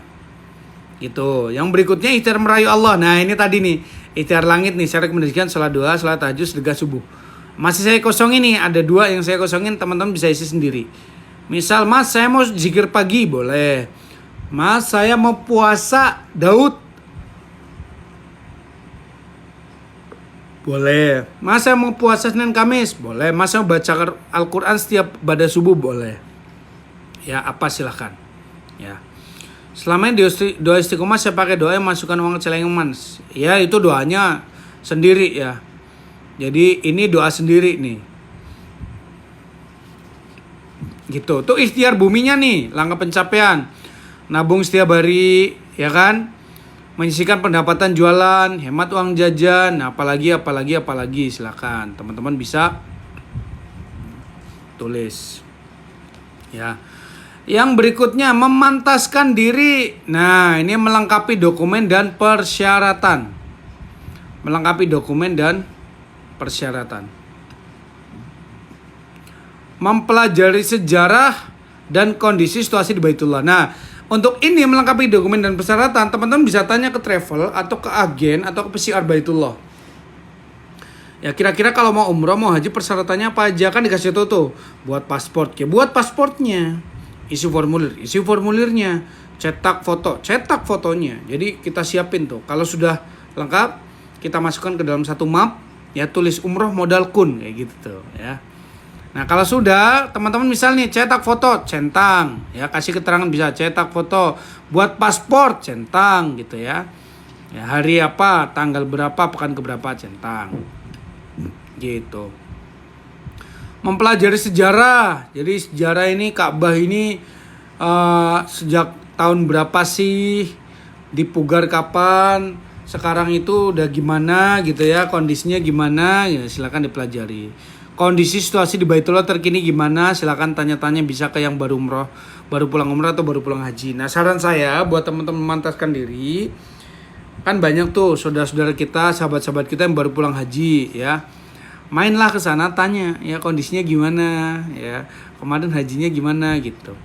Gitu. Yang berikutnya ikhtiar merayu Allah. Nah, ini tadi nih, ikhtiar langit nih. Saya rekomendasikan salat doa, salat tahajud, sedekah subuh. Masih saya kosongin nih, ada 2 yang saya kosongin, teman-teman bisa isi sendiri. Misal, Mas saya mau zikir pagi, boleh. Mas saya mau puasa Daud, boleh. Mas saya mau puasa Senin Kamis, boleh. Mas saya mau baca Al-Quran setiap pada subuh, boleh. Ya, apa silahkan. Ya. Selama ini doa istiqomah saya pakai doa yang masukkan uang ke celengan. Ya, itu doanya sendiri ya. Jadi ini doa sendiri nih. Gitu. Tuh ikhtiar buminya nih, langkah pencapaian. Nabung setiap hari, ya kan? menyisihkan pendapatan jualan, hemat uang jajan, nah, apalagi silakan teman-teman bisa tulis. Ya. Yang berikutnya memantaskan diri. Nah, ini melengkapi dokumen dan persyaratan. Melengkapi dokumen dan persyaratan. Mempelajari sejarah dan kondisi situasi di Baitullah. Nah, untuk ini melengkapi dokumen dan persyaratan, teman-teman bisa tanya ke travel atau ke agen atau ke PCR Baitullah. Ya, kira-kira kalau mau umroh, mau haji, persyaratannya apa aja, kan dikasih tahu tuh. Buat paspor, buat pasportnya. Isi formulirnya, cetak fotonya. Jadi kita siapin tuh. Kalau sudah lengkap, kita masukkan ke dalam satu map, ya tulis umroh modal kun kayak gitu tuh, ya. Nah, kalau sudah, teman-teman misalnya cetak foto, centang, ya kasih keterangan bisa cetak foto, buat paspor, centang gitu ya. Ya, hari apa, tanggal berapa, pekan keberapa, centang. Gitu. Mempelajari sejarah. Jadi sejarah ini Ka'bah ini sejak tahun berapa sih, dipugar kapan, sekarang itu udah gimana gitu ya, kondisinya gimana, ya silakan dipelajari. Kondisi situasi di Baitullah terkini gimana, silakan tanya-tanya bisa ke yang baru umroh, baru pulang umroh atau baru pulang haji. Nah, saran saya buat teman-teman memantaskan diri, kan banyak tuh saudara-saudara kita, sahabat-sahabat kita yang baru pulang haji ya. Mainlah ke sana, tanya ya kondisinya gimana ya, kemarin hajinya gimana gitu.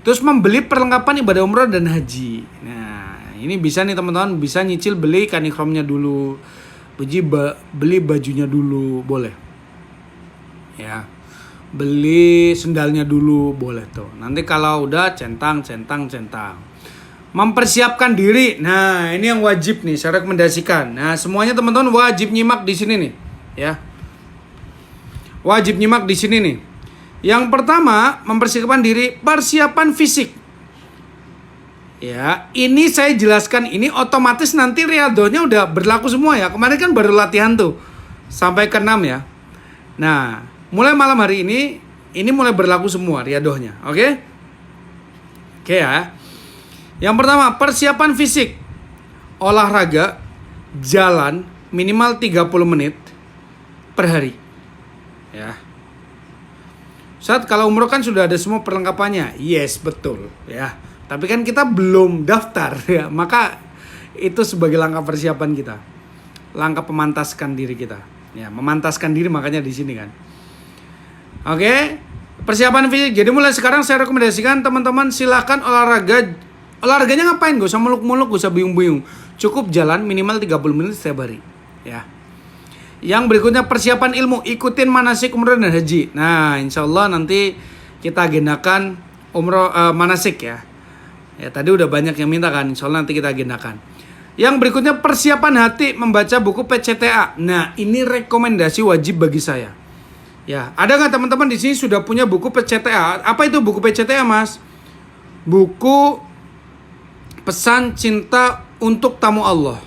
Terus membeli perlengkapan ibadah umroh dan haji. Nah, ini bisa nih teman-teman, bisa nyicil beli kain ihramnya dulu, beli bajunya dulu, boleh. Ya, beli sendalnya dulu, boleh tuh. Nanti kalau udah centang. Mempersiapkan diri. Nah, ini yang wajib nih, saya rekomendasikan. Nah, semuanya teman-teman wajib nyimak di sini nih, ya. Wajib nyimak di sini nih. Yang pertama, mempersiapkan diri, persiapan fisik. Ya, ini saya jelaskan, ini otomatis nanti riadohnya udah berlaku semua ya. Kemarin kan baru latihan tuh sampai ke 6 ya. Nah, mulai malam hari ini mulai berlaku semua riadohnya. Oke? Oke ya. Yang pertama, persiapan fisik. Olahraga, jalan minimal 30 menit per hari. Ya. Saat kalau umroh kan sudah ada semua perlengkapannya. Yes, betul ya. Tapi kan kita belum daftar ya. Maka itu sebagai langkah persiapan kita. Langkah pemantaskan diri kita. Ya, memantaskan diri makanya di sini kan. Oke. Persiapan fisik. Jadi mulai sekarang saya rekomendasikan teman-teman silakan olahraga. Olahraganya ngapain? Gak usah muluk-muluk, gak usah bingung-bingung. Cukup jalan minimal 30 menit setiap hari. Ya. Yang berikutnya persiapan ilmu, ikutin manasik umroh dan haji. Nah, insya Allah nanti kita agendakan umroh manasik ya. Ya tadi udah banyak yang minta kan, insya Allah nanti kita agendakan. Yang berikutnya persiapan hati, membaca buku PCTA. Nah, ini rekomendasi wajib bagi saya. Ya, ada nggak teman-teman di sini sudah punya buku PCTA? Apa itu buku PCTA, Mas? Buku pesan cinta untuk tamu Allah.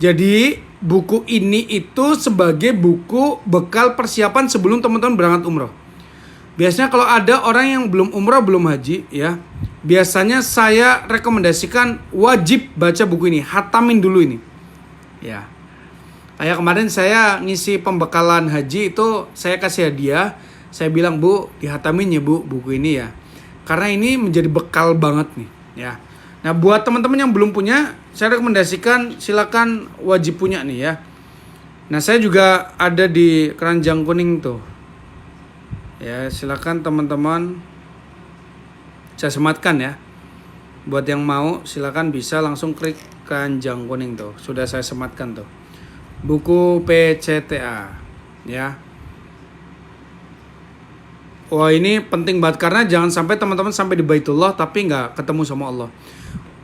Jadi buku ini itu sebagai buku bekal persiapan sebelum teman-teman berangkat umroh. Biasanya kalau ada orang yang belum umroh, belum haji ya, biasanya saya rekomendasikan wajib baca buku ini, hatamin dulu ini. Ya. Kayak kemarin saya ngisi pembekalan haji itu saya kasih hadiah, saya bilang, "Bu, dihatamin ya, Bu, buku ini ya." Karena ini menjadi bekal banget nih, ya. Nah, buat teman-teman yang belum punya, saya rekomendasikan silakan wajib punya nih ya. Nah, saya juga ada di keranjang kuning tuh. Ya, silakan teman-teman saya sematkan ya. Buat yang mau silakan bisa langsung klik keranjang kuning tuh. Sudah saya sematkan tuh. Buku PCTA ya. Wah, ini penting banget karena jangan sampai teman-teman sampai di Baitullah tapi nggak ketemu sama Allah.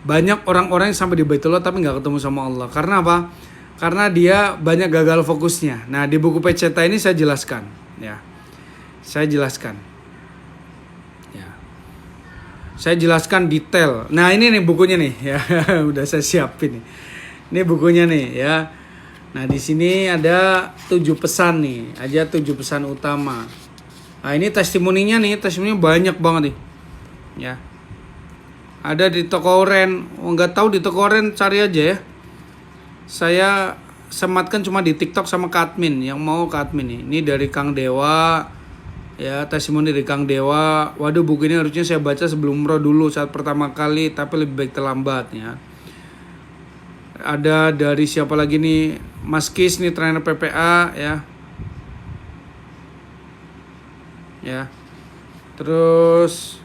Banyak orang-orang yang sampai di Baitullah tapi nggak ketemu sama Allah. Karena apa? Karena dia banyak gagal fokusnya. Nah, di buku PCTA ini saya jelaskan ya. Saya jelaskan. Ya. Saya jelaskan detail. Nah, ini nih bukunya nih ya. Udah saya siapin nih. Ini bukunya nih ya. Nah, di sini ada 7 pesan nih. Aja 7 pesan utama. Nah, ini testimoninya nih. Testimoninya banyak banget nih. Ya. Ada di toko oren. Nggak tahu di toko oren, cari aja ya. Saya sematkan cuma di TikTok sama ke admin. Yang mau ke admin nih. Ini dari Kang Dewa. Ya, testimoni dari Kang Dewa. Waduh, buku ini harusnya saya baca sebelum umroh dulu saat pertama kali, tapi lebih baik terlambat ya. Ada dari siapa lagi nih? Mas Kis nih, trainer PPA ya. Ya. Terus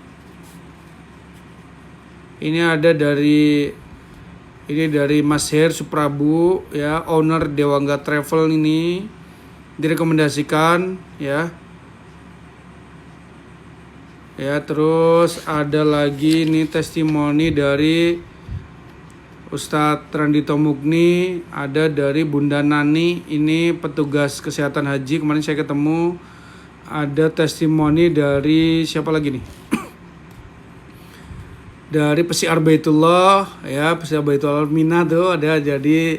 ini ada dari Mas Her Suprabu ya, owner Dewangga Travel ini direkomendasikan ya. Ya, terus ada lagi nih testimoni dari Ustadz Randito Mugni, ada dari Bunda Nani, ini petugas kesehatan haji, kemarin saya ketemu. Ada testimoni dari siapa lagi nih? Dari Pesiar Baitullah ya, Pesiar Baitullah Mina tuh ada. Jadi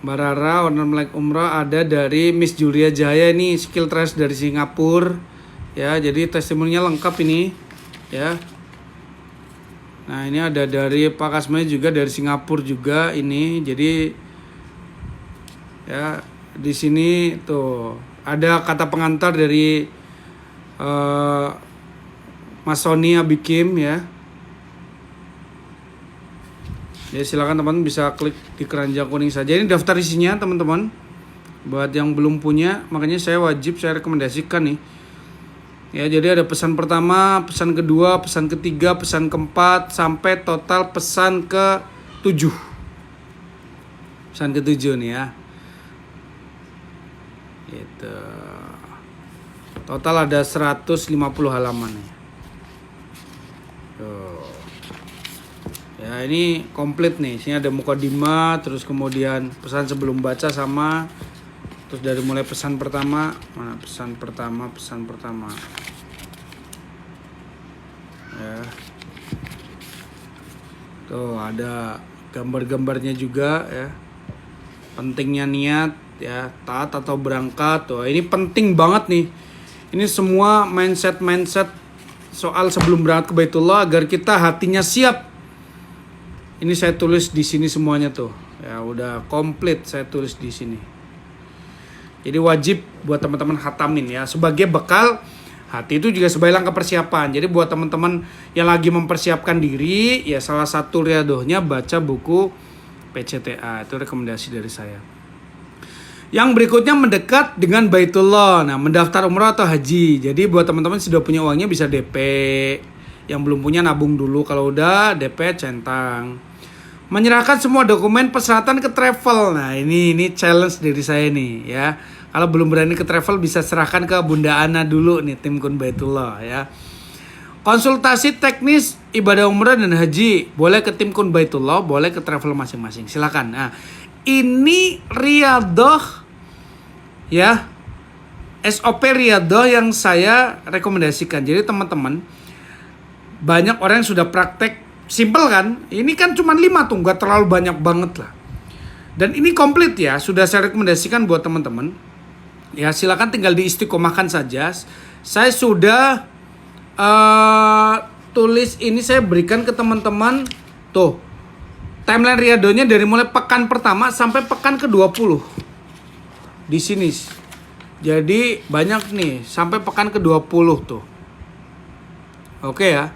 Mbak Rara owner Melek Umroh, ada dari Miss Julia Jaya nih, skill trace dari Singapura ya. Jadi testimoninya lengkap ini ya. Nah, ini ada dari Pak Kasmai juga dari Singapura juga ini. Jadi ya di sini tuh ada kata pengantar dari Mas Sony Abikim ya. Ya, silakan teman-teman bisa klik di keranjang kuning saja. Ini daftar isinya teman-teman. Buat yang belum punya, makanya saya rekomendasikan nih. Ya, jadi ada pesan pertama, pesan kedua, pesan ketiga, pesan keempat, sampai total pesan ke-7. Pesan ke-7 nih ya. Gitu. Total ada 150 halaman nih. Tuh. Ya, ini komplit nih. Sini ada mukadimah, terus kemudian pesan sebelum baca sama terus dari mulai pesan pertama. Mana pesan pertama? Ya. Tuh, ada gambar-gambarnya juga ya. Pentingnya niat ya, taat atau berangkat. Tuh, ini penting banget nih. Ini semua mindset soal sebelum berangkat ke Baitullah agar kita hatinya siap. Ini saya tulis di sini semuanya tuh. Ya, udah komplit saya tulis di sini. Jadi wajib buat teman-teman khatamin ya, sebagai bekal. Hati itu juga sebagai langkah persiapan. Jadi buat teman-teman yang lagi mempersiapkan diri, ya salah satu riadohnya baca buku PCTA. Itu rekomendasi dari saya. Yang berikutnya mendekat dengan Baitullah. Nah, mendaftar umrah atau haji. Jadi buat teman-teman sudah punya uangnya bisa DP. Yang belum punya nabung dulu. Kalau udah DP centang. Menyerahkan semua dokumen persyaratan ke travel. Nah, ini challenge dari saya nih ya. Kalau belum berani ke travel bisa serahkan ke Bunda Ana dulu nih, tim Kun Baitullah ya. Konsultasi teknis ibadah umrah dan haji boleh ke tim Kun Baitullah, boleh ke travel masing-masing. Silakan. Nah, ini riadoh ya. SOP riadoh yang saya rekomendasikan. Jadi teman-teman, banyak orang yang sudah praktek. Simple kan? Ini kan cuma 5 tuh, gak terlalu banyak banget lah. Dan ini komplit ya, sudah saya rekomendasikan buat teman-teman. Ya, silakan tinggal diistiqomahkan saja. Saya sudah tulis ini, saya berikan ke teman-teman. Tuh, timeline riadonya dari mulai pekan pertama sampai pekan ke-20. Di sini. Jadi banyak nih, sampai pekan ke-20 tuh. Oke ya.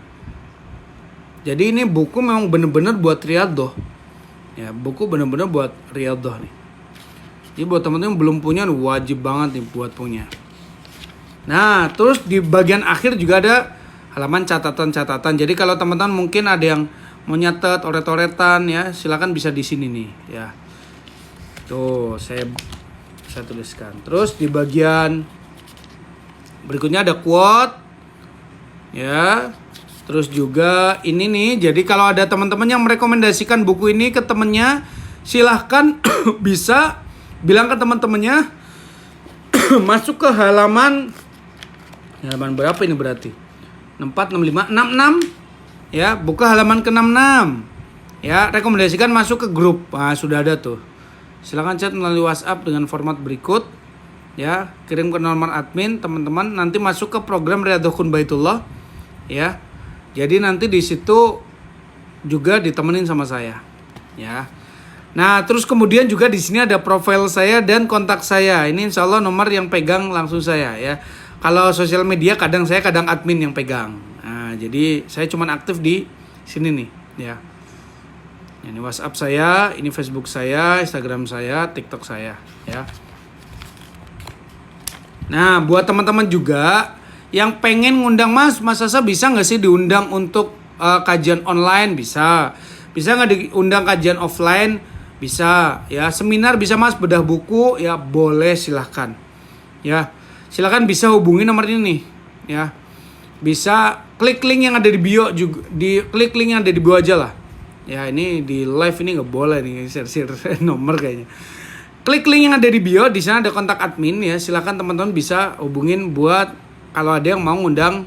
Jadi ini buku memang bener-bener buat riadoh. Ya, buku bener-bener buat riadoh nih. Jadi buat teman-teman yang belum punya, wajib banget nih buat punya. Nah, terus di bagian akhir juga ada halaman catatan-catatan. Jadi kalau teman-teman mungkin ada yang mau nyatet oret-oretan ya, silakan bisa di sini nih ya. Tuh, saya tuliskan. Terus di bagian berikutnya ada quote ya. Terus juga ini nih, jadi kalau ada teman-teman yang merekomendasikan buku ini ke temennya, silahkan bisa bilang ke teman-temannya masuk ke halaman berapa ini berarti? 64, 65, 66 ya, buka halaman ke-66 ya, rekomendasikan masuk ke grup. Nah, sudah ada tuh. Silahkan chat melalui WhatsApp dengan format berikut ya, kirim ke nomor admin teman-teman, nanti masuk ke program Riyadhah Kun Baitullah ya. Jadi nanti di situ juga ditemenin sama saya, ya. Nah, terus kemudian juga di sini ada profil saya dan kontak saya. Ini insya Allah nomor yang pegang langsung saya, ya. Kalau sosial media kadang saya, kadang admin yang pegang. Nah, jadi saya cuman aktif di sini nih, ya. Ini WhatsApp saya, ini Facebook saya, Instagram saya, TikTok saya, ya. Nah, buat teman-teman juga yang pengen ngundang Mas Sasa bisa nggak sih diundang untuk kajian online? Bisa. Bisa nggak diundang kajian offline? Bisa. Ya, seminar bisa Mas, bedah buku ya boleh, silahkan. Ya, silahkan bisa hubungi nomor ini nih. Ya, bisa klik link yang ada di bio juga, klik link yang ada di bio aja lah. Ya, ini di live ini nggak boleh nih share nomor kayaknya. Klik link yang ada di bio, di sana ada kontak admin ya. Silakan teman-teman bisa hubungin buat kalau ada yang mau ngundang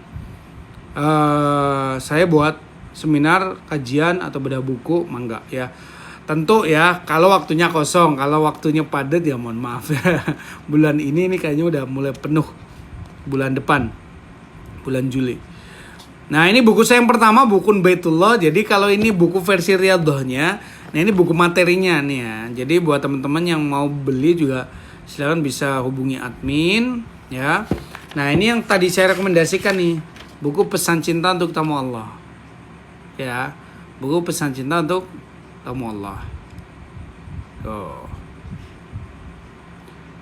saya buat seminar, kajian atau bedah buku, mangga ya. Tentu ya, kalau waktunya kosong, kalau waktunya padat ya mohon maaf ya. Bulan ini nih kayaknya udah mulai penuh. Bulan depan, bulan Juli. Nah, ini buku saya yang pertama, buku Baitullah. Jadi kalau ini buku versi Riyadhahnya, nah ini buku materinya nih ya. Jadi buat teman-teman yang mau beli juga silakan bisa hubungi admin ya. Nah, ini yang tadi saya rekomendasikan nih, buku Pesan Cinta untuk Tamu Allah. Ya, buku Pesan Cinta untuk Tamu Allah. Tuh.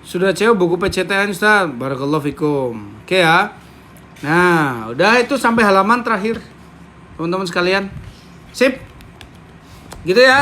Sudah cewek buku PCTN Ustaz. Barakallahu fikum. Oke ya. Nah, udah itu sampai halaman terakhir. Teman-teman sekalian. Sip. Gitu ya.